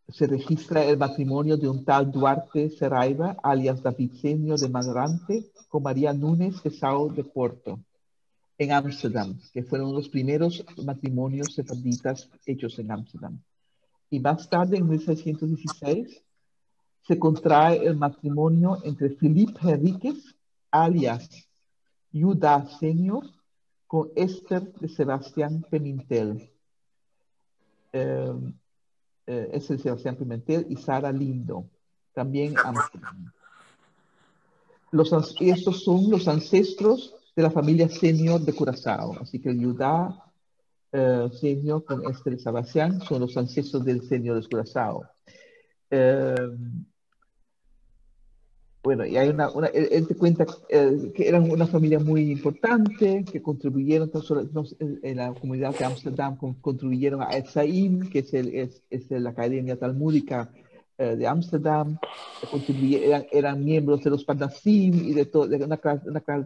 Speaker 9: se registra el matrimonio de un tal Duarte Serraiva, alias David Senior de Madrante, con María Núñez de Sao de Porto, en Ámsterdam, que fueron los primeros matrimonios sefarditas hechos en Ámsterdam. Y más tarde, en 1616, se contrae el matrimonio entre Philippe Henríquez, alias Judá Senior, con Esther de Sebastián Pimentel. Esther de Sebastián Pimentel y Sara Lindo, también Amsterdam. Estos son los ancestros de la familia Senior de Curazao. Así que Judá Senior con Esther de Sebastián son los ancestros del Senior de Curazao. Bueno, y hay él te cuenta que eran una familia muy importante, que contribuyeron en la comunidad de Ámsterdam, contribuyeron a Etzaim, que es la Academia Talmúdica de Ámsterdam, eran miembros de los Parnasim y de una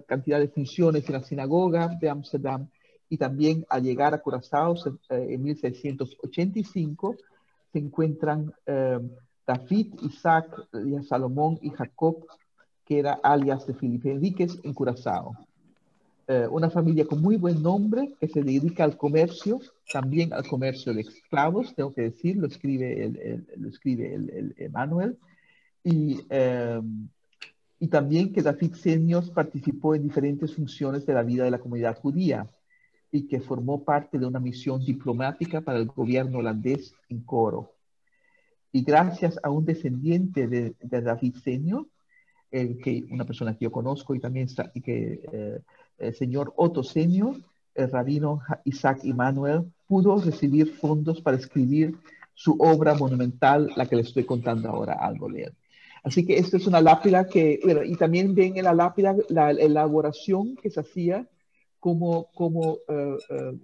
Speaker 9: cantidad de funciones en la sinagoga de Ámsterdam, y también al llegar a Curazao en 1685 se encuentran David, Isaac, Salomón y Jacob, que era alias de Felipe Enríquez en Curazao. Una familia con muy buen nombre que se dedica al comercio, también al comercio de esclavos, tengo que decir, lo escribe el Emanuel, y también que David Senior participó en diferentes funciones de la vida de la comunidad judía y que formó parte de una misión diplomática para el gobierno holandés en Coro. Y gracias a un descendiente de David Senior, una persona que yo conozco y también el señor Otto Senior, el rabino Isaac Emanuel, pudo recibir fondos para escribir su obra monumental, la que les estoy contando ahora algo de él. Así que esta es una lápida y también ven en la lápida la elaboración que se hacía, como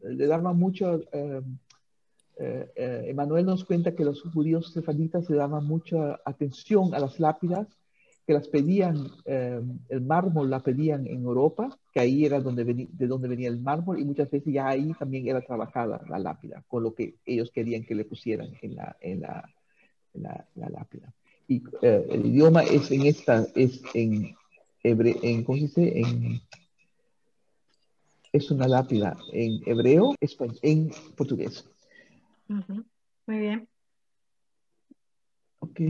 Speaker 9: le daba mucho... Emanuel nos cuenta que los judíos sefarditas le daban mucha atención a las lápidas, que las pedían, el mármol la pedían en Europa, que ahí era de donde venía el mármol, y muchas veces ya ahí también era trabajada la lápida, con lo que ellos querían que le pusieran en la lápida. Y el idioma es en ¿cómo se dice? Es una lápida en hebreo, en portugués.
Speaker 1: Muy bien.
Speaker 9: Ok.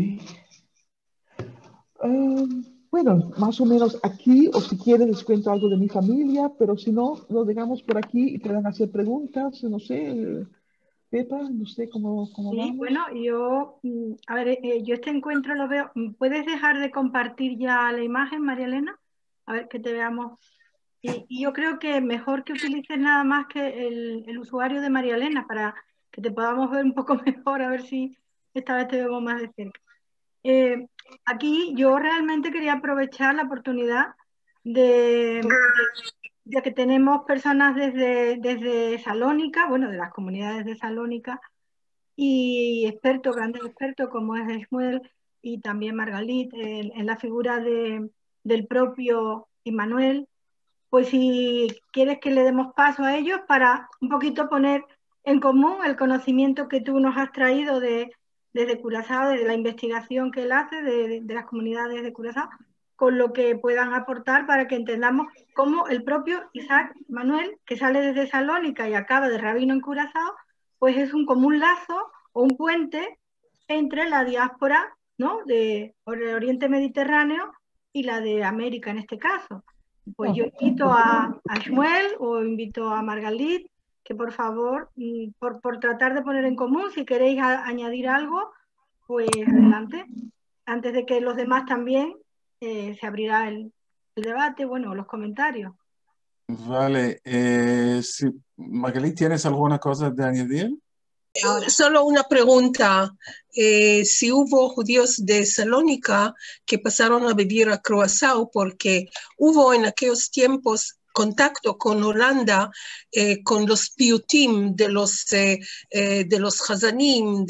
Speaker 9: Bueno, más o menos aquí, o si quieren les cuento algo de mi familia, pero si no, lo dejamos por aquí y puedan hacer preguntas, no sé, Pepa, no sé cómo
Speaker 1: Sí,
Speaker 9: vamos.
Speaker 1: bueno, yo, a ver, yo este encuentro lo veo. ¿Puedes dejar de compartir ya la imagen, María Elena? A ver, que te veamos. Y yo creo que mejor que utilices nada más que el usuario de María Elena para que te podamos ver un poco mejor, a ver si esta vez te vemos más de cerca. Aquí yo realmente quería aprovechar la oportunidad de que tenemos personas desde Salónica, bueno, de las comunidades de Salónica, y grandes expertos como es Shmuel y también Margalit, en la figura del propio Immanuel. Pues si quieres que le demos paso a ellos para un poquito poner en común el conocimiento que tú nos has traído desde Curazao, desde la investigación que él hace de las comunidades de Curazao, con lo que puedan aportar para que entendamos cómo el propio Isaac Manuel, que sale desde Salónica y acaba de rabino en Curazao, pues es un común lazo o un puente entre la diáspora, ¿no?, del Oriente Mediterráneo y la de América en este caso. Pues yo invito a Shmuel o invito a Margalit que por favor, por tratar de poner en común, si queréis añadir algo, pues adelante. Antes de que los demás también se abrirá el debate, bueno, los comentarios.
Speaker 7: Vale, sí. Magali, ¿tienes alguna cosa de añadir?
Speaker 1: Ahora.
Speaker 8: Solo una pregunta. Si hubo judíos de Salónica que pasaron a vivir a Curaçao, porque hubo en aquellos tiempos contacto con Holanda, con los piyutim de los Hazanim,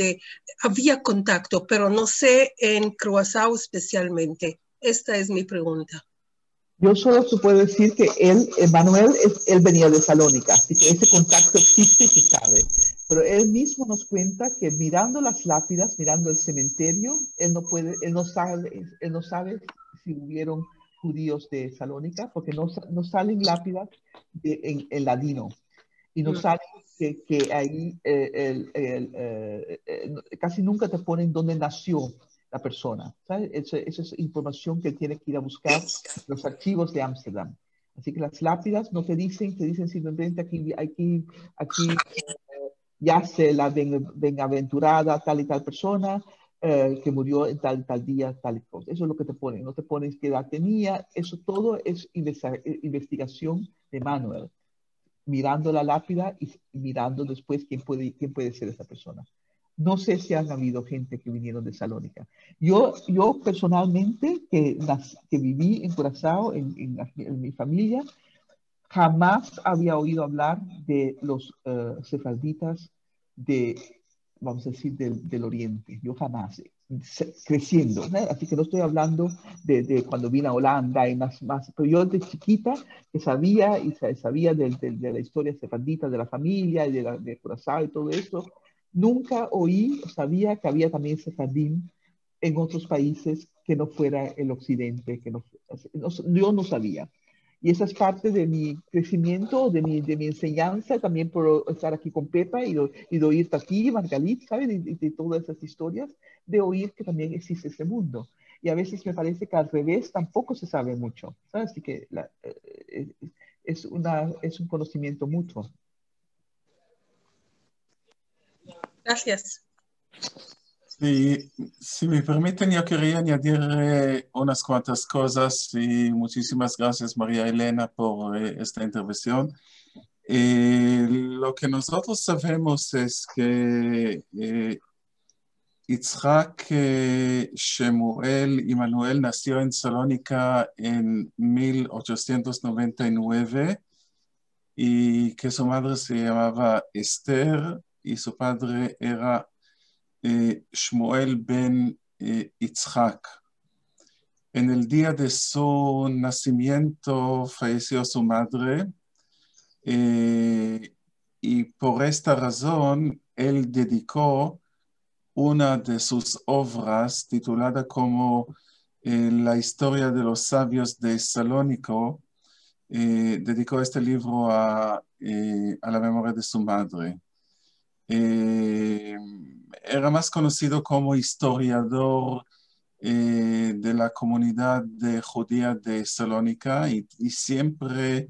Speaker 8: había contacto, pero no sé en Curaçao especialmente. Esta es mi pregunta.
Speaker 9: Yo solo te puedo decir que él venía de Salónica, así que ese contacto existe y se sabe. Pero él mismo nos cuenta que mirando las lápidas, mirando el cementerio, él no sabe si hubieron judíos de Salónica, porque no salen lápidas en ladino. Y no sale que ahí casi nunca te ponen dónde nació la persona. ¿Sabes? Esa es información que tiene que ir a buscar los archivos de Ámsterdam. Así que las lápidas no te dicen simplemente aquí yace la bienaventurada tal y tal persona que murió en tal día, tal y cosa. Eso es lo que te ponen. No te pones qué edad tenía. Eso todo es investigación de Manuel, mirando la lápida y mirando después quién puede ser esa persona. No sé si han habido gente que vinieron de Salónica. Yo personalmente, que viví en Curaçao, en mi familia, jamás había oído hablar de los sefarditas vamos a decir, del Oriente. Yo jamás, creciendo, ¿no? Así que no estoy hablando de cuando vine a Holanda y más, pero yo de chiquita que sabía de la historia sefardita, de la familia, de Curaçao y todo eso, nunca sabía que había también sefardín en otros países que no fuera el occidente, yo no sabía. Y esa es parte de mi crecimiento, de mi enseñanza, también por estar aquí con Pepa y de oír Tati, Margalit, ¿sabes? De todas esas historias, de oír que también existe ese mundo. Y a veces me parece que al revés tampoco se sabe mucho, ¿sabes? Así que es un conocimiento mutuo.
Speaker 8: Gracias.
Speaker 7: Sí, si me permiten, yo quería añadir unas cuantas cosas y muchísimas gracias, María Elena, por esta intervención. Lo que nosotros sabemos es que Yitzhak Shemuel Immanuel nació en Salónica en 1899 y que su madre se llamaba Esther y su padre era Shmuel ben Yitzhak. En el día de su nacimiento falleció su madre y por esta razón él dedicó una de sus obras titulada como La historia de los sabios de Salónico. Dedicó este libro a la memoria de su madre. Era más conocido como historiador de la comunidad judía de Salónica y siempre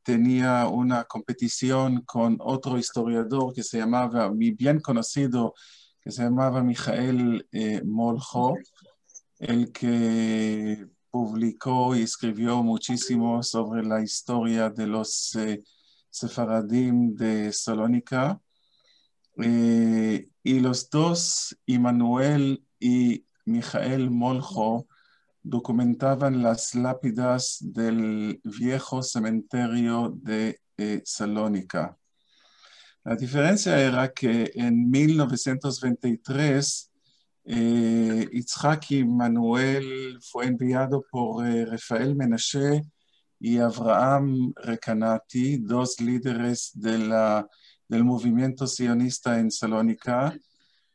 Speaker 7: tenía una competición con otro historiador que se llamaba, bien conocido, que se llamaba Mijael Molcho, el que publicó y escribió muchísimo sobre la historia de los sefaradim de Salónica. Y los dos, Immanuel y Mijael Molcho, documentaban las lápidas del viejo cementerio de Salónica. La diferencia era que en 1923 Yitzhak Immanuel fue enviado por Rafael Menashe y Avraham Recanati, dos líderes del movimiento sionista en Salónica,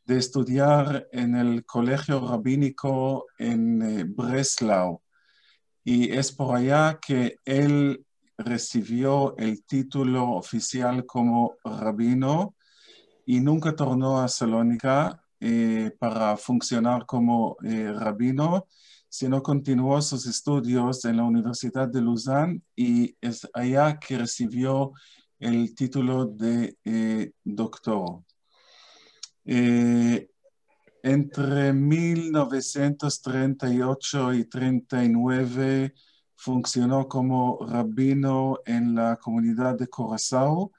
Speaker 7: de estudiar en el colegio rabínico en Breslau. Y es por allá que él recibió el título oficial como rabino y nunca tornó a Salónica para funcionar como rabino, sino continuó sus estudios en la Universidad de Lausanne y es allá que recibió el título de doctor. Entre 1938 y 39 funcionó como rabino en la comunidad de Curaçao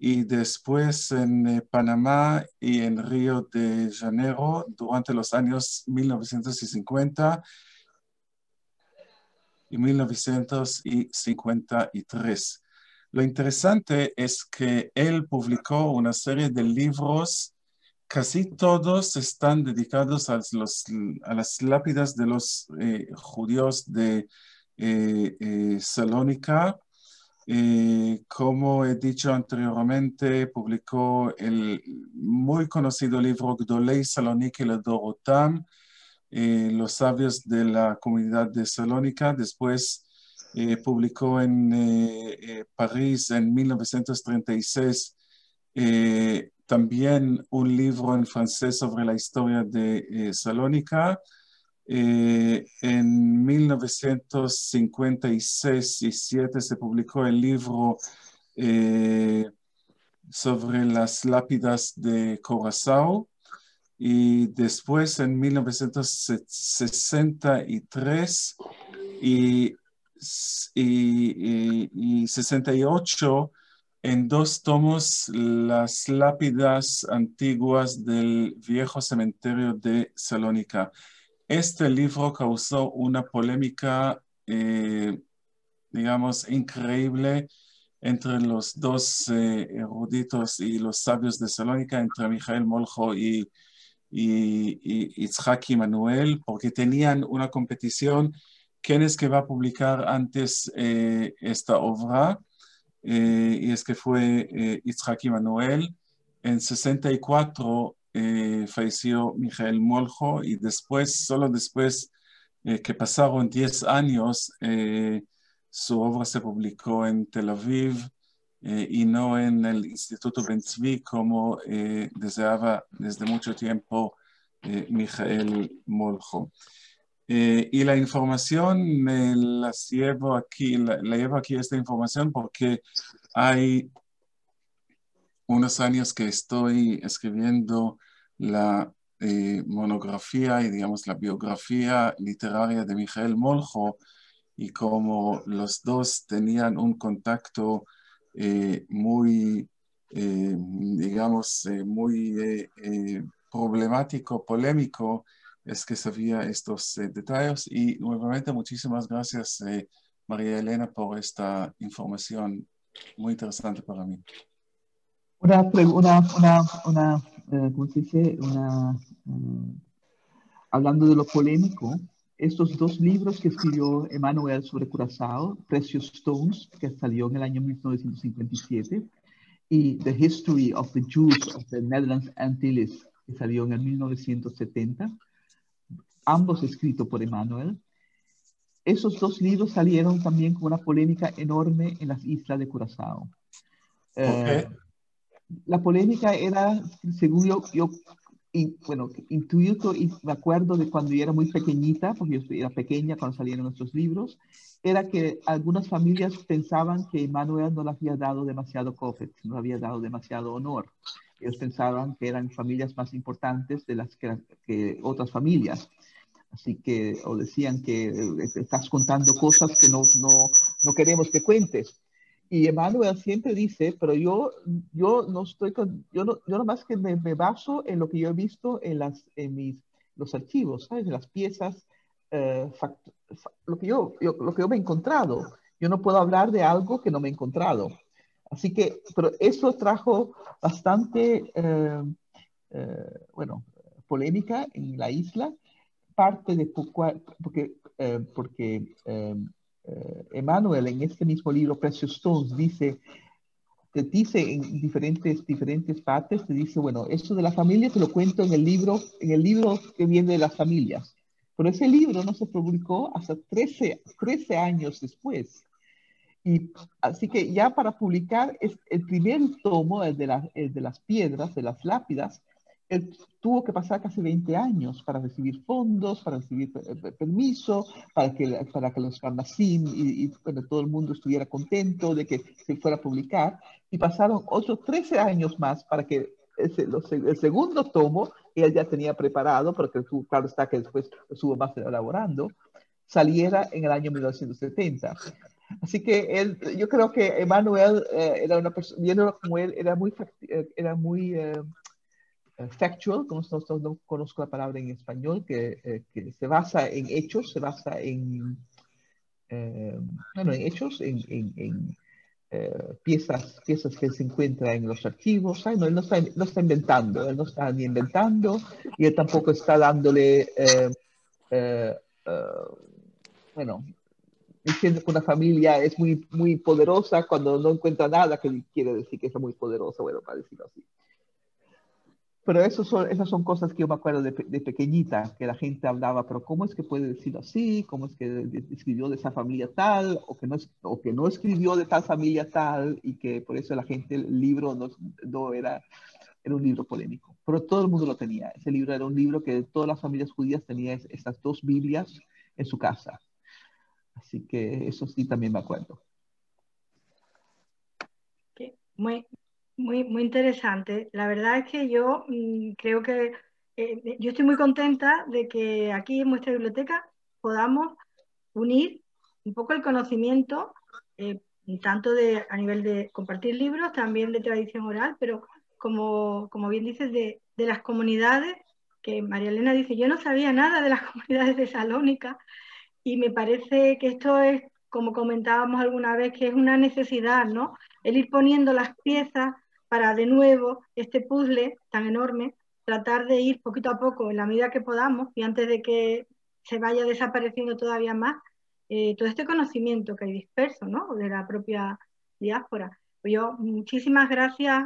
Speaker 7: y después en Panamá y en Río de Janeiro durante los años 1950 y 1953. Lo interesante es que él publicó una serie de libros, casi todos están dedicados a las lápidas de los judíos de Salónica. Como he dicho anteriormente, publicó el muy conocido libro Gdolei Saloniki Ledorotam, los sabios de la comunidad de Salónica. Después publicó en París en 1936 también un libro en francés sobre la historia de Salónica. En 1956 y 7 se publicó el libro sobre las lápidas de Curazao, y después en 1963 y 68 en 2 tomos las lápidas antiguas del viejo cementerio de Salónica. Este libro causó una polémica, digamos, increíble entre los dos eruditos y los sabios de Salónica, entre Mijael Molcho y Itzhaki Manuel, porque tenían una competición. ¿Quién es que va a publicar antes esta obra? Y es que fue Itzhaki Manuel. En 64 falleció Mijael Molcho, y después, solo después que pasaron 10 años, su obra se publicó en Tel Aviv y no en el Instituto Ben Tzvi como deseaba desde mucho tiempo Mijael Molcho. Y la información la llevo aquí esta información porque hay unos años que estoy escribiendo la monografía y, digamos, la biografía literaria de Mijael Molcho, y como los dos tenían un contacto muy, digamos, muy problemático, polémico, es que sabía estos detalles. Y nuevamente muchísimas gracias, María Elena, por esta información muy interesante para mí.
Speaker 9: ¿Cómo se dice? Hablando de lo polémico, estos 2 libros que escribió Emanuel sobre Curazao, Precious Stones, que salió en el año 1957, y The History of the Jews of the Netherlands Antilles, que salió en el 1970, ambos escritos por Emanuel. Esos 2 libros salieron también con una polémica enorme en las islas de Curazao. La polémica era, según yo intuyo y me acuerdo de cuando yo era muy pequeñita, porque yo era pequeña cuando salieron nuestros libros, era que algunas familias pensaban que Emanuel no le había dado demasiado cofet, no le había dado demasiado honor. Ellos pensaban que eran familias más importantes de las que otras familias. Así que, o decían que estás contando cosas que no queremos que cuentes. Y Emanuel siempre dice, pero yo no estoy yo nomás que me baso en lo que yo he visto en los archivos, ¿sabes? En las piezas, lo que yo me he encontrado. Yo no puedo hablar de algo que no me he encontrado. Así que, pero eso trajo bastante, polémica en la isla, parte de porque Emanuel en este mismo libro, Precious Stones, te dice en diferentes partes, te dice, bueno, eso de la familia te lo cuento en el libro que viene de las familias. Pero ese libro no se publicó hasta 13 años después. Y así que ya para publicar el primer tomo, el de las piedras, de las lápidas, él tuvo que pasar casi 20 años para recibir fondos, para recibir permiso, para que los farmacín y todo el mundo estuviera contento de que se fuera a publicar. Y pasaron otros 13 años más para que el segundo tomo, que él ya tenía preparado, porque claro está que después lo estuvo más elaborando, saliera en el año 1970. Así que yo creo que Emmanuel era una persona, viéndolo como él, era muy factual, como no conozco la palabra en español, que se basa en hechos, se basa en, bueno, en hechos, en piezas que se encuentran en los archivos. Ay, no, él no está inventando, él no está ni inventando, y él tampoco está dándole, bueno, diciendo que una familia es muy, muy poderosa cuando no encuentra nada que quiere decir que es muy poderosa, bueno, para decirlo así. Pero esas son cosas que yo me acuerdo de pequeñita, que la gente hablaba, pero ¿cómo es que puede decirlo así? ¿Cómo es que escribió de esa familia tal? O que no escribió de tal familia tal, y que por eso la gente, el libro no era un libro polémico. Pero todo el mundo lo tenía. Ese libro era un libro que todas las familias judías tenían estas dos Biblias en su casa. Así que eso sí también me acuerdo.
Speaker 1: Muy, muy, muy interesante. La verdad es que yo creo que yo estoy muy contenta de que aquí en nuestra biblioteca podamos unir un poco el conocimiento, tanto a nivel de compartir libros, también de tradición oral, pero como bien dices, de las comunidades, que María Elena dice, yo no sabía nada de las comunidades de Salónica, y me parece que esto es, como comentábamos alguna vez, que es una necesidad, ¿no? El ir poniendo las piezas para de nuevo este puzzle tan enorme, tratar de ir poquito a poco en la medida que podamos y antes de que se vaya desapareciendo todavía más todo este conocimiento que hay disperso, ¿no? De la propia diáspora. Pues yo, muchísimas gracias,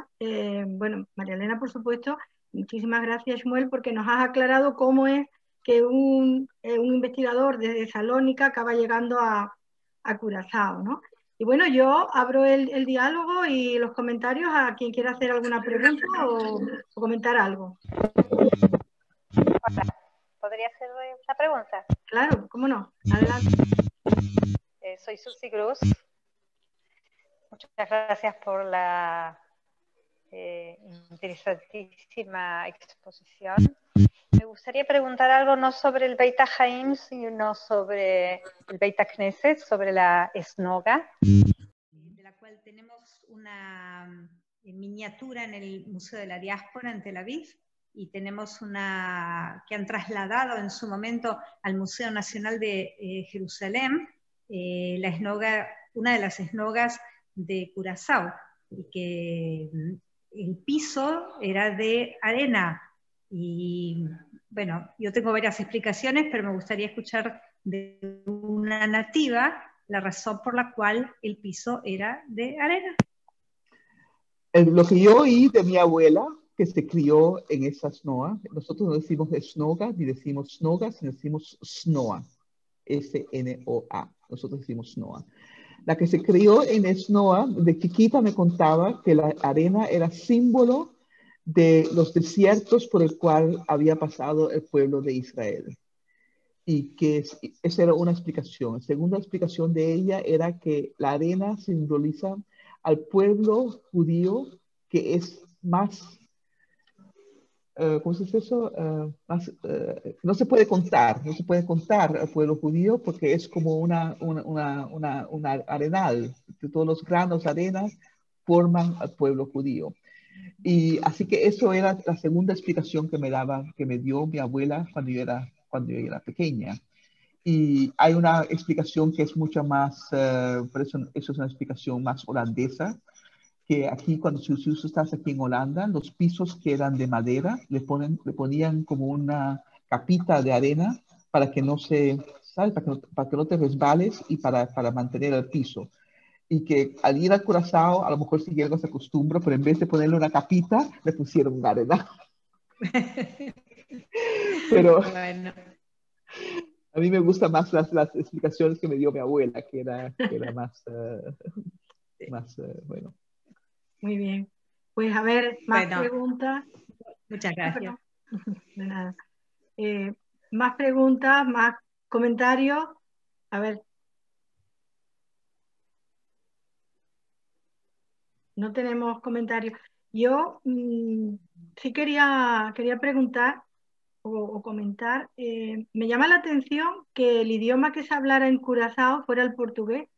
Speaker 1: bueno, María Elena, por supuesto, muchísimas gracias, Shmuel, porque nos has aclarado cómo es que un investigador desde Salónica acaba llegando a Curazao, ¿no? Y bueno, yo abro el diálogo y los comentarios a quien quiera hacer alguna pregunta o comentar algo.
Speaker 10: Hola, ¿podría hacer una pregunta?
Speaker 1: Claro, cómo no. Adelante.
Speaker 10: Soy Susi Cruz. Muchas gracias por la interesantísima exposición. Me gustaría preguntar algo no sobre el Beit HaChaim, sino sobre el Beit HaKnesset, sobre la esnoga, de la cual tenemos una miniatura en el Museo de la Diáspora en Tel Aviv, y tenemos una que han trasladado en su momento al Museo Nacional de Jerusalén, la esnoga, una de las esnogas de Curazao, y que el piso era de arena. Y bueno, yo tengo varias explicaciones, pero me gustaría escuchar de una nativa la razón por la cual el piso era de arena.
Speaker 9: Lo que yo oí de mi abuela, que se crió en esa snoa, nosotros no decimos snoga, ni decimos snoga, sino decimos snoa, S-N-O-A, nosotros decimos snoa. La que se crió en snoa, de chiquita me contaba que la arena era símbolo de los desiertos por el cual había pasado el pueblo de Israel. Y que esa era una explicación. La segunda explicación de ella era que la arena simboliza al pueblo judío que es más, ¿cómo se dice eso? No se puede contar al pueblo judío porque es como una arenal. Todos los granos de arena forman al pueblo judío. Y así que eso era la segunda explicación que me dio mi abuela cuando yo era pequeña. Y hay una explicación que es mucho más, por eso es una explicación más holandesa, que aquí cuando si estás aquí en Holanda, los pisos que eran de madera le ponían como una capita de arena para que no ¿sabes? Para que no te resbales y para mantener el piso. Y que al ir a Curazao, a lo mejor si algo se acostumbra, pero en vez de ponerle una capita, le pusieron arena. Pero
Speaker 10: bueno,
Speaker 9: a mí me gustan más las explicaciones que me dio mi abuela, que era más, bueno.
Speaker 1: Muy bien. Pues a ver, más preguntas.
Speaker 10: Muchas gracias.
Speaker 1: De nada. Más preguntas, más comentarios. A ver. No tenemos comentarios. Yo sí quería preguntar o comentar. Me llama la atención que el idioma que se hablara en Curazao fuera el portugués,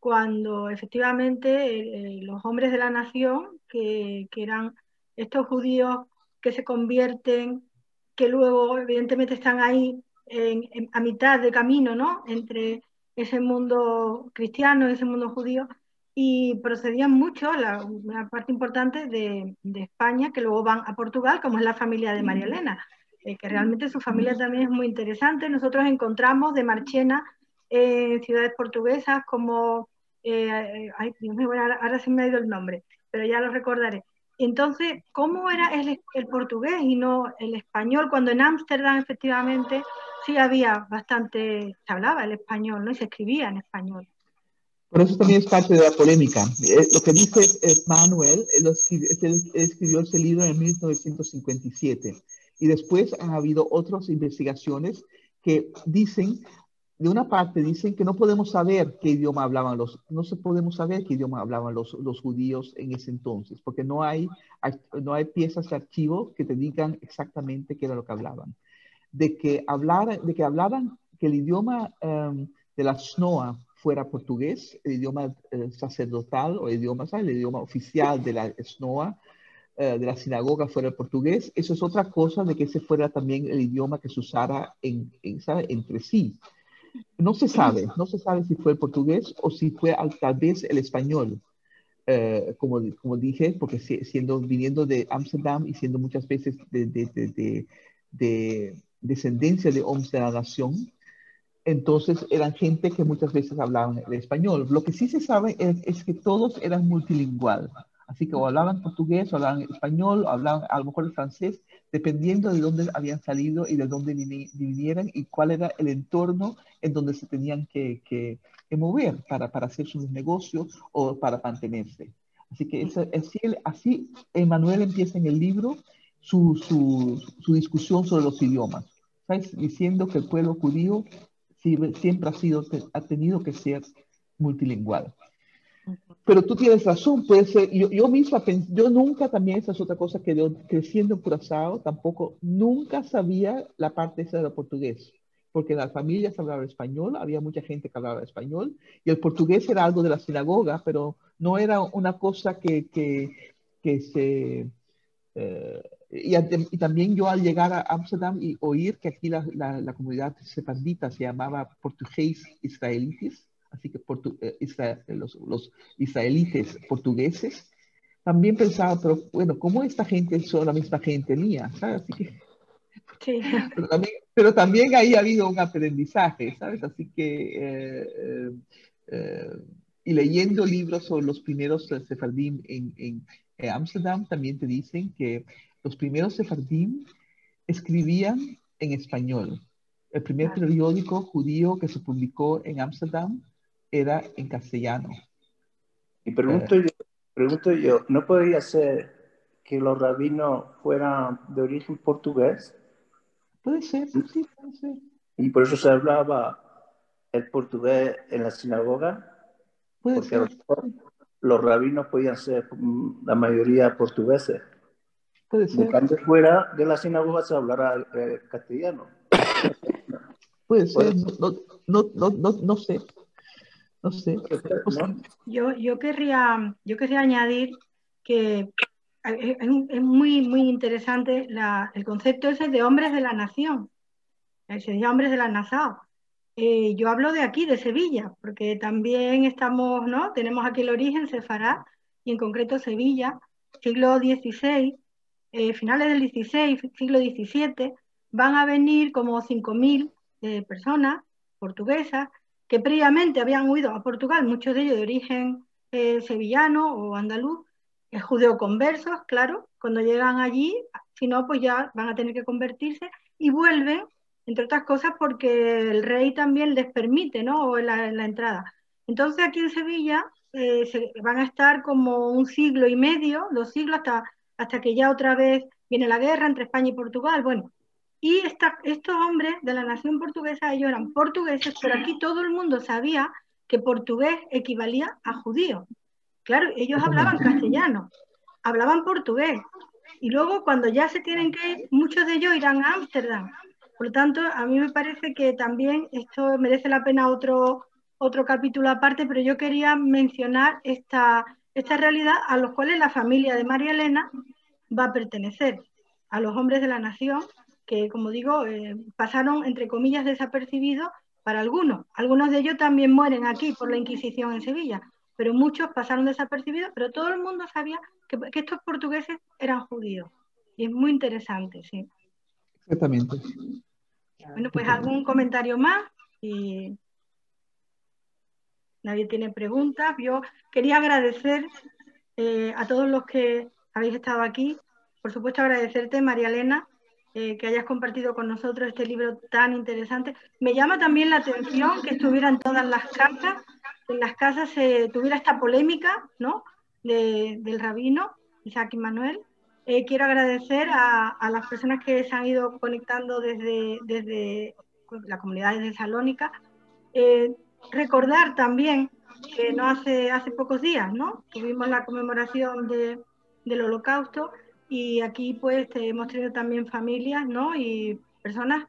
Speaker 1: cuando efectivamente los hombres de la nación, que eran estos judíos que se convierten, que luego evidentemente están ahí a mitad de camino, ¿no? Entre ese mundo cristiano y ese mundo judío, y procedían mucho, una parte importante de España, que luego van a Portugal, como es la familia de María Elena, que realmente su familia también es muy interesante. Nosotros encontramos de Marchena ciudades portuguesas como, ay, Dios mío, ahora se me ha ido el nombre, pero ya lo recordaré. Entonces, ¿cómo era el portugués y no el español? Cuando en Ámsterdam efectivamente sí había bastante, se hablaba el español, ¿no? Y se escribía en español.
Speaker 9: Por eso también es parte de la polémica. Lo que dice Manuel, él escribió ese libro en 1957. Y después han habido otras investigaciones que dicen, de una parte dicen que no podemos saber qué idioma hablaban los judíos en ese entonces, porque no hay piezas de archivo que te digan exactamente qué era lo que hablaban. Que el idioma de la SNOA fuera portugués, el idioma sacerdotal o el idioma oficial de la SNOA, de la sinagoga fuera el portugués, eso es otra cosa de que ese fuera también el idioma que se usara entre sí. No se sabe si fue el portugués o si fue tal vez el español, como dije, porque viniendo de Ámsterdam y siendo muchas veces de descendencia de hombres de la nación, entonces eran gente que muchas veces hablaban el español. Lo que sí se sabe es que todos eran multilingües. Así que o hablaban portugués, o hablaban español, o hablaban a lo mejor el francés, dependiendo de dónde habían salido y de dónde vinieran y cuál era el entorno en donde se tenían que mover para hacer sus negocios o para mantenerse. Así que así Emmanuel empieza en el libro su discusión sobre los idiomas, ¿sabes? Diciendo que el pueblo judío siempre ha tenido que ser multilingüe. Pero tú tienes razón, puede ser, yo nunca también, esa es otra cosa que yo creciendo en Curazao, tampoco, nunca sabía la parte esa de portugués, porque en las familias hablaba español, había mucha gente que hablaba español, y el portugués era algo de la sinagoga, pero no era una cosa que se... y también yo al llegar a Ámsterdam y oír que aquí la comunidad sefardita se llamaba portugués israelites, así que los israelites portugueses, también pensaba, pero bueno, ¿cómo esta gente son la misma gente mía? ¿Sabes? Así que,
Speaker 1: sí.
Speaker 9: pero también ahí ha habido un aprendizaje, ¿sabes? Así que, y leyendo libros sobre los primeros sefardim en Ámsterdam, también te dicen que los primeros sefardim escribían en español. El primer periódico judío que se publicó en Ámsterdam era en castellano.
Speaker 11: Y pregunto yo, ¿no podría ser que los rabinos fueran de origen portugués?
Speaker 9: Puede ser, sí, puede ser.
Speaker 11: Y por eso se hablaba el portugués en la sinagoga, porque los rabinos podían ser la mayoría portugueses.
Speaker 9: Puede ser.
Speaker 11: De cambio, fuera de la sinagoga se hablará castellano.
Speaker 9: Puede ser, no sé. No sé.
Speaker 11: ¿No?
Speaker 1: Yo querría añadir que es muy, muy interesante el concepto ese de hombres de la nación, se dice hombres de la Nassau. Yo hablo de aquí, de Sevilla, porque también estamos, ¿no? Tenemos aquí el origen sefará, y en concreto Sevilla, siglo XVI, finales del XVI, siglo XVII, van a venir como 5.000 personas portuguesas que previamente habían huido a Portugal, muchos de ellos de origen sevillano o andaluz, judeoconversos, claro, cuando llegan allí, si no, pues ya van a tener que convertirse y vuelven, entre otras cosas porque el rey también les permite, ¿no? la entrada. Entonces aquí en Sevilla van a estar como 1 siglo y medio, 2 siglos, hasta que ya otra vez viene la guerra entre España y Portugal, bueno. Y estos hombres de la nación portuguesa, ellos eran portugueses, pero aquí todo el mundo sabía que portugués equivalía a judío. Claro, ellos hablaban castellano, hablaban portugués. Y luego cuando ya se tienen que ir, muchos de ellos irán a Ámsterdam. Por lo tanto, a mí me parece que también esto merece la pena otro otro capítulo aparte, pero yo quería mencionar esta realidad a los cuales la familia de María Elena va a pertenecer, a los hombres de la nación, que, como digo, pasaron, entre comillas, desapercibidos para algunos. Algunos de ellos también mueren aquí por la Inquisición en Sevilla, pero muchos pasaron desapercibidos, pero todo el mundo sabía que estos portugueses eran judíos. Y es muy interesante, sí.
Speaker 9: Exactamente.
Speaker 1: Bueno, pues algún comentario más. Y nadie tiene preguntas. Yo quería agradecer a todos los que habéis estado aquí. Por supuesto, agradecerte, María Elena, que hayas compartido con nosotros este libro tan interesante. Me llama también la atención que estuviera en todas las casas, en las casas se tuviera esta polémica, ¿no?, del rabino Isaac Emanuel. Quiero agradecer a las personas que se han ido conectando desde la comunidad de Salónica. Recordar también que no hace pocos días, ¿no?, tuvimos la conmemoración del Holocausto, y aquí pues hemos tenido también familias, ¿no?, y personas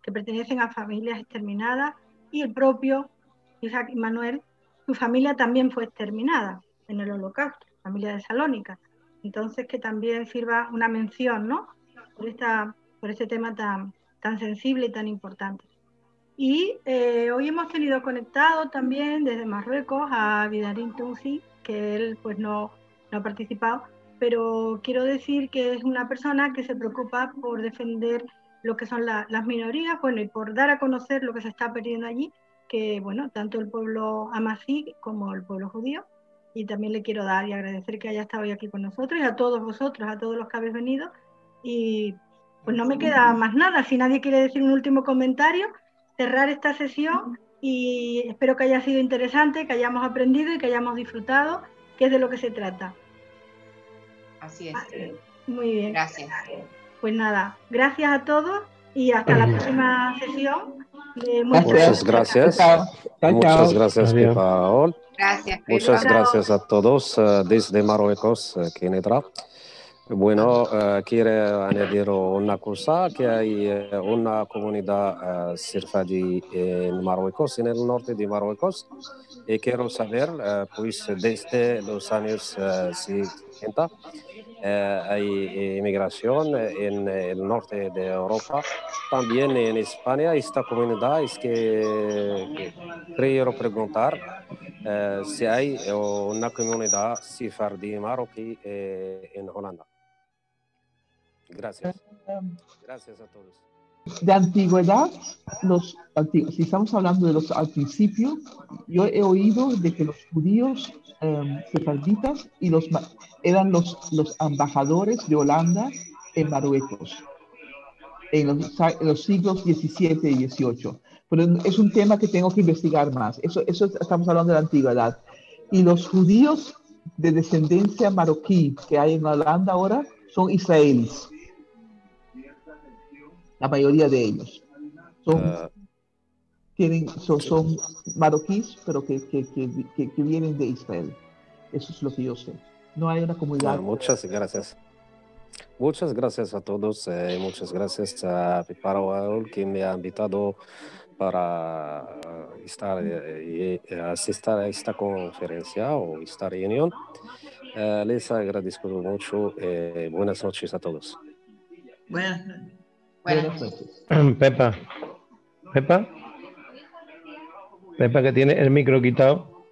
Speaker 1: que pertenecen a familias exterminadas, y el propio Isaac Emanuel, su familia también fue exterminada en el Holocausto, familia de Salónica. Entonces, que también sirva una mención, ¿no?, por este tema tan sensible y tan importante. Y hoy hemos tenido conectado también desde Marruecos a Vidarín Tounsi, que él pues no ha participado, pero quiero decir que es una persona que se preocupa por defender lo que son las minorías, bueno, y por dar a conocer lo que se está perdiendo allí, que bueno, tanto el pueblo amazigh como el pueblo judío. Y también le quiero dar y agradecer que haya estado hoy aquí con nosotros, y a todos vosotros, a todos los que habéis venido. Y pues no me queda más nada. Si nadie quiere decir un último comentario, cerrar esta sesión, y espero que haya sido interesante, que hayamos aprendido y que hayamos disfrutado, que es de lo que se trata.
Speaker 5: Así es.
Speaker 1: Muy bien.
Speaker 5: Gracias.
Speaker 1: Pues nada, gracias a todos y hasta la próxima sesión.
Speaker 12: Muchas gracias. Muchas gracias, Pipaol.
Speaker 5: Gracias, Pedro.
Speaker 12: Muchas gracias a todos desde Marruecos, Kenedra. Bueno, quiero añadir una cosa, que hay una comunidad sefardí en Marruecos, en el norte de Marruecos, y quiero saber, pues desde los años 70 hay inmigración en el norte de Europa, también en España. Esta comunidad es que quiero preguntar si hay una comunidad sefardí marroquí en Holanda. Gracias. Gracias a todos.
Speaker 9: De antigüedad, si estamos hablando de los al principio, yo he oído de que los judíos sefarditas eran los embajadores de Holanda en Marruecos en los siglos XVII y XVIII. Pero es un tema que tengo que investigar más. Eso estamos hablando de la antigüedad. Y los judíos de descendencia marroquí que hay en Holanda ahora son israelíes. La mayoría de ellos son marroquíes, pero que vienen de Israel. Eso es lo que yo sé. No hay una comunidad.
Speaker 12: Muchas gracias. Muchas gracias a todos. Muchas gracias a Pipaol, que me ha invitado para asistir a esta conferencia o esta reunión. Les agradezco mucho. Buenas noches a todos.
Speaker 4: Buenas noches.
Speaker 5: Buenas noches.
Speaker 6: Pepa, que tiene el micro quitado.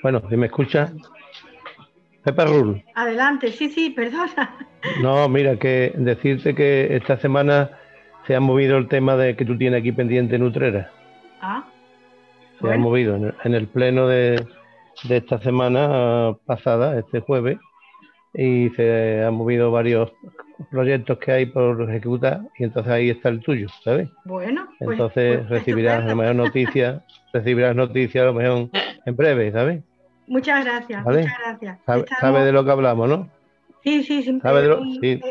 Speaker 6: Bueno, si me escucha. Pepa Rull.
Speaker 1: Adelante, sí, perdona.
Speaker 6: No, mira, que decirte que esta semana se ha movido el tema de que tú tienes aquí pendiente en Utrera. Se ha movido en el pleno de esta semana pasada, este jueves, y se han movido varios proyectos que hay por ejecutar, y entonces ahí está el tuyo, ¿sabes?
Speaker 1: Bueno,
Speaker 6: entonces recibirás a lo mejor noticias, a lo mejor en breve, ¿sabes?
Speaker 1: Muchas gracias,
Speaker 6: ¿Vale?
Speaker 1: muchas gracias.
Speaker 6: ¿Sabe de lo que hablamos, no?
Speaker 1: Sí.
Speaker 6: Sí.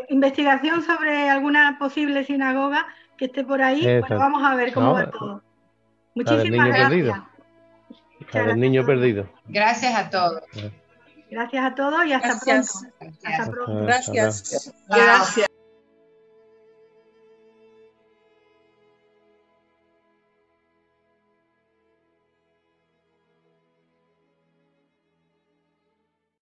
Speaker 1: Investigación sobre alguna posible sinagoga que esté por ahí.
Speaker 6: Exacto.
Speaker 1: Bueno, vamos a ver cómo va todo. Muchísimas gracias.
Speaker 6: La del niño perdido.
Speaker 5: Gracias a todos.
Speaker 1: Gracias a todos y hasta pronto. Hasta pronto.
Speaker 8: Gracias.
Speaker 5: Gracias.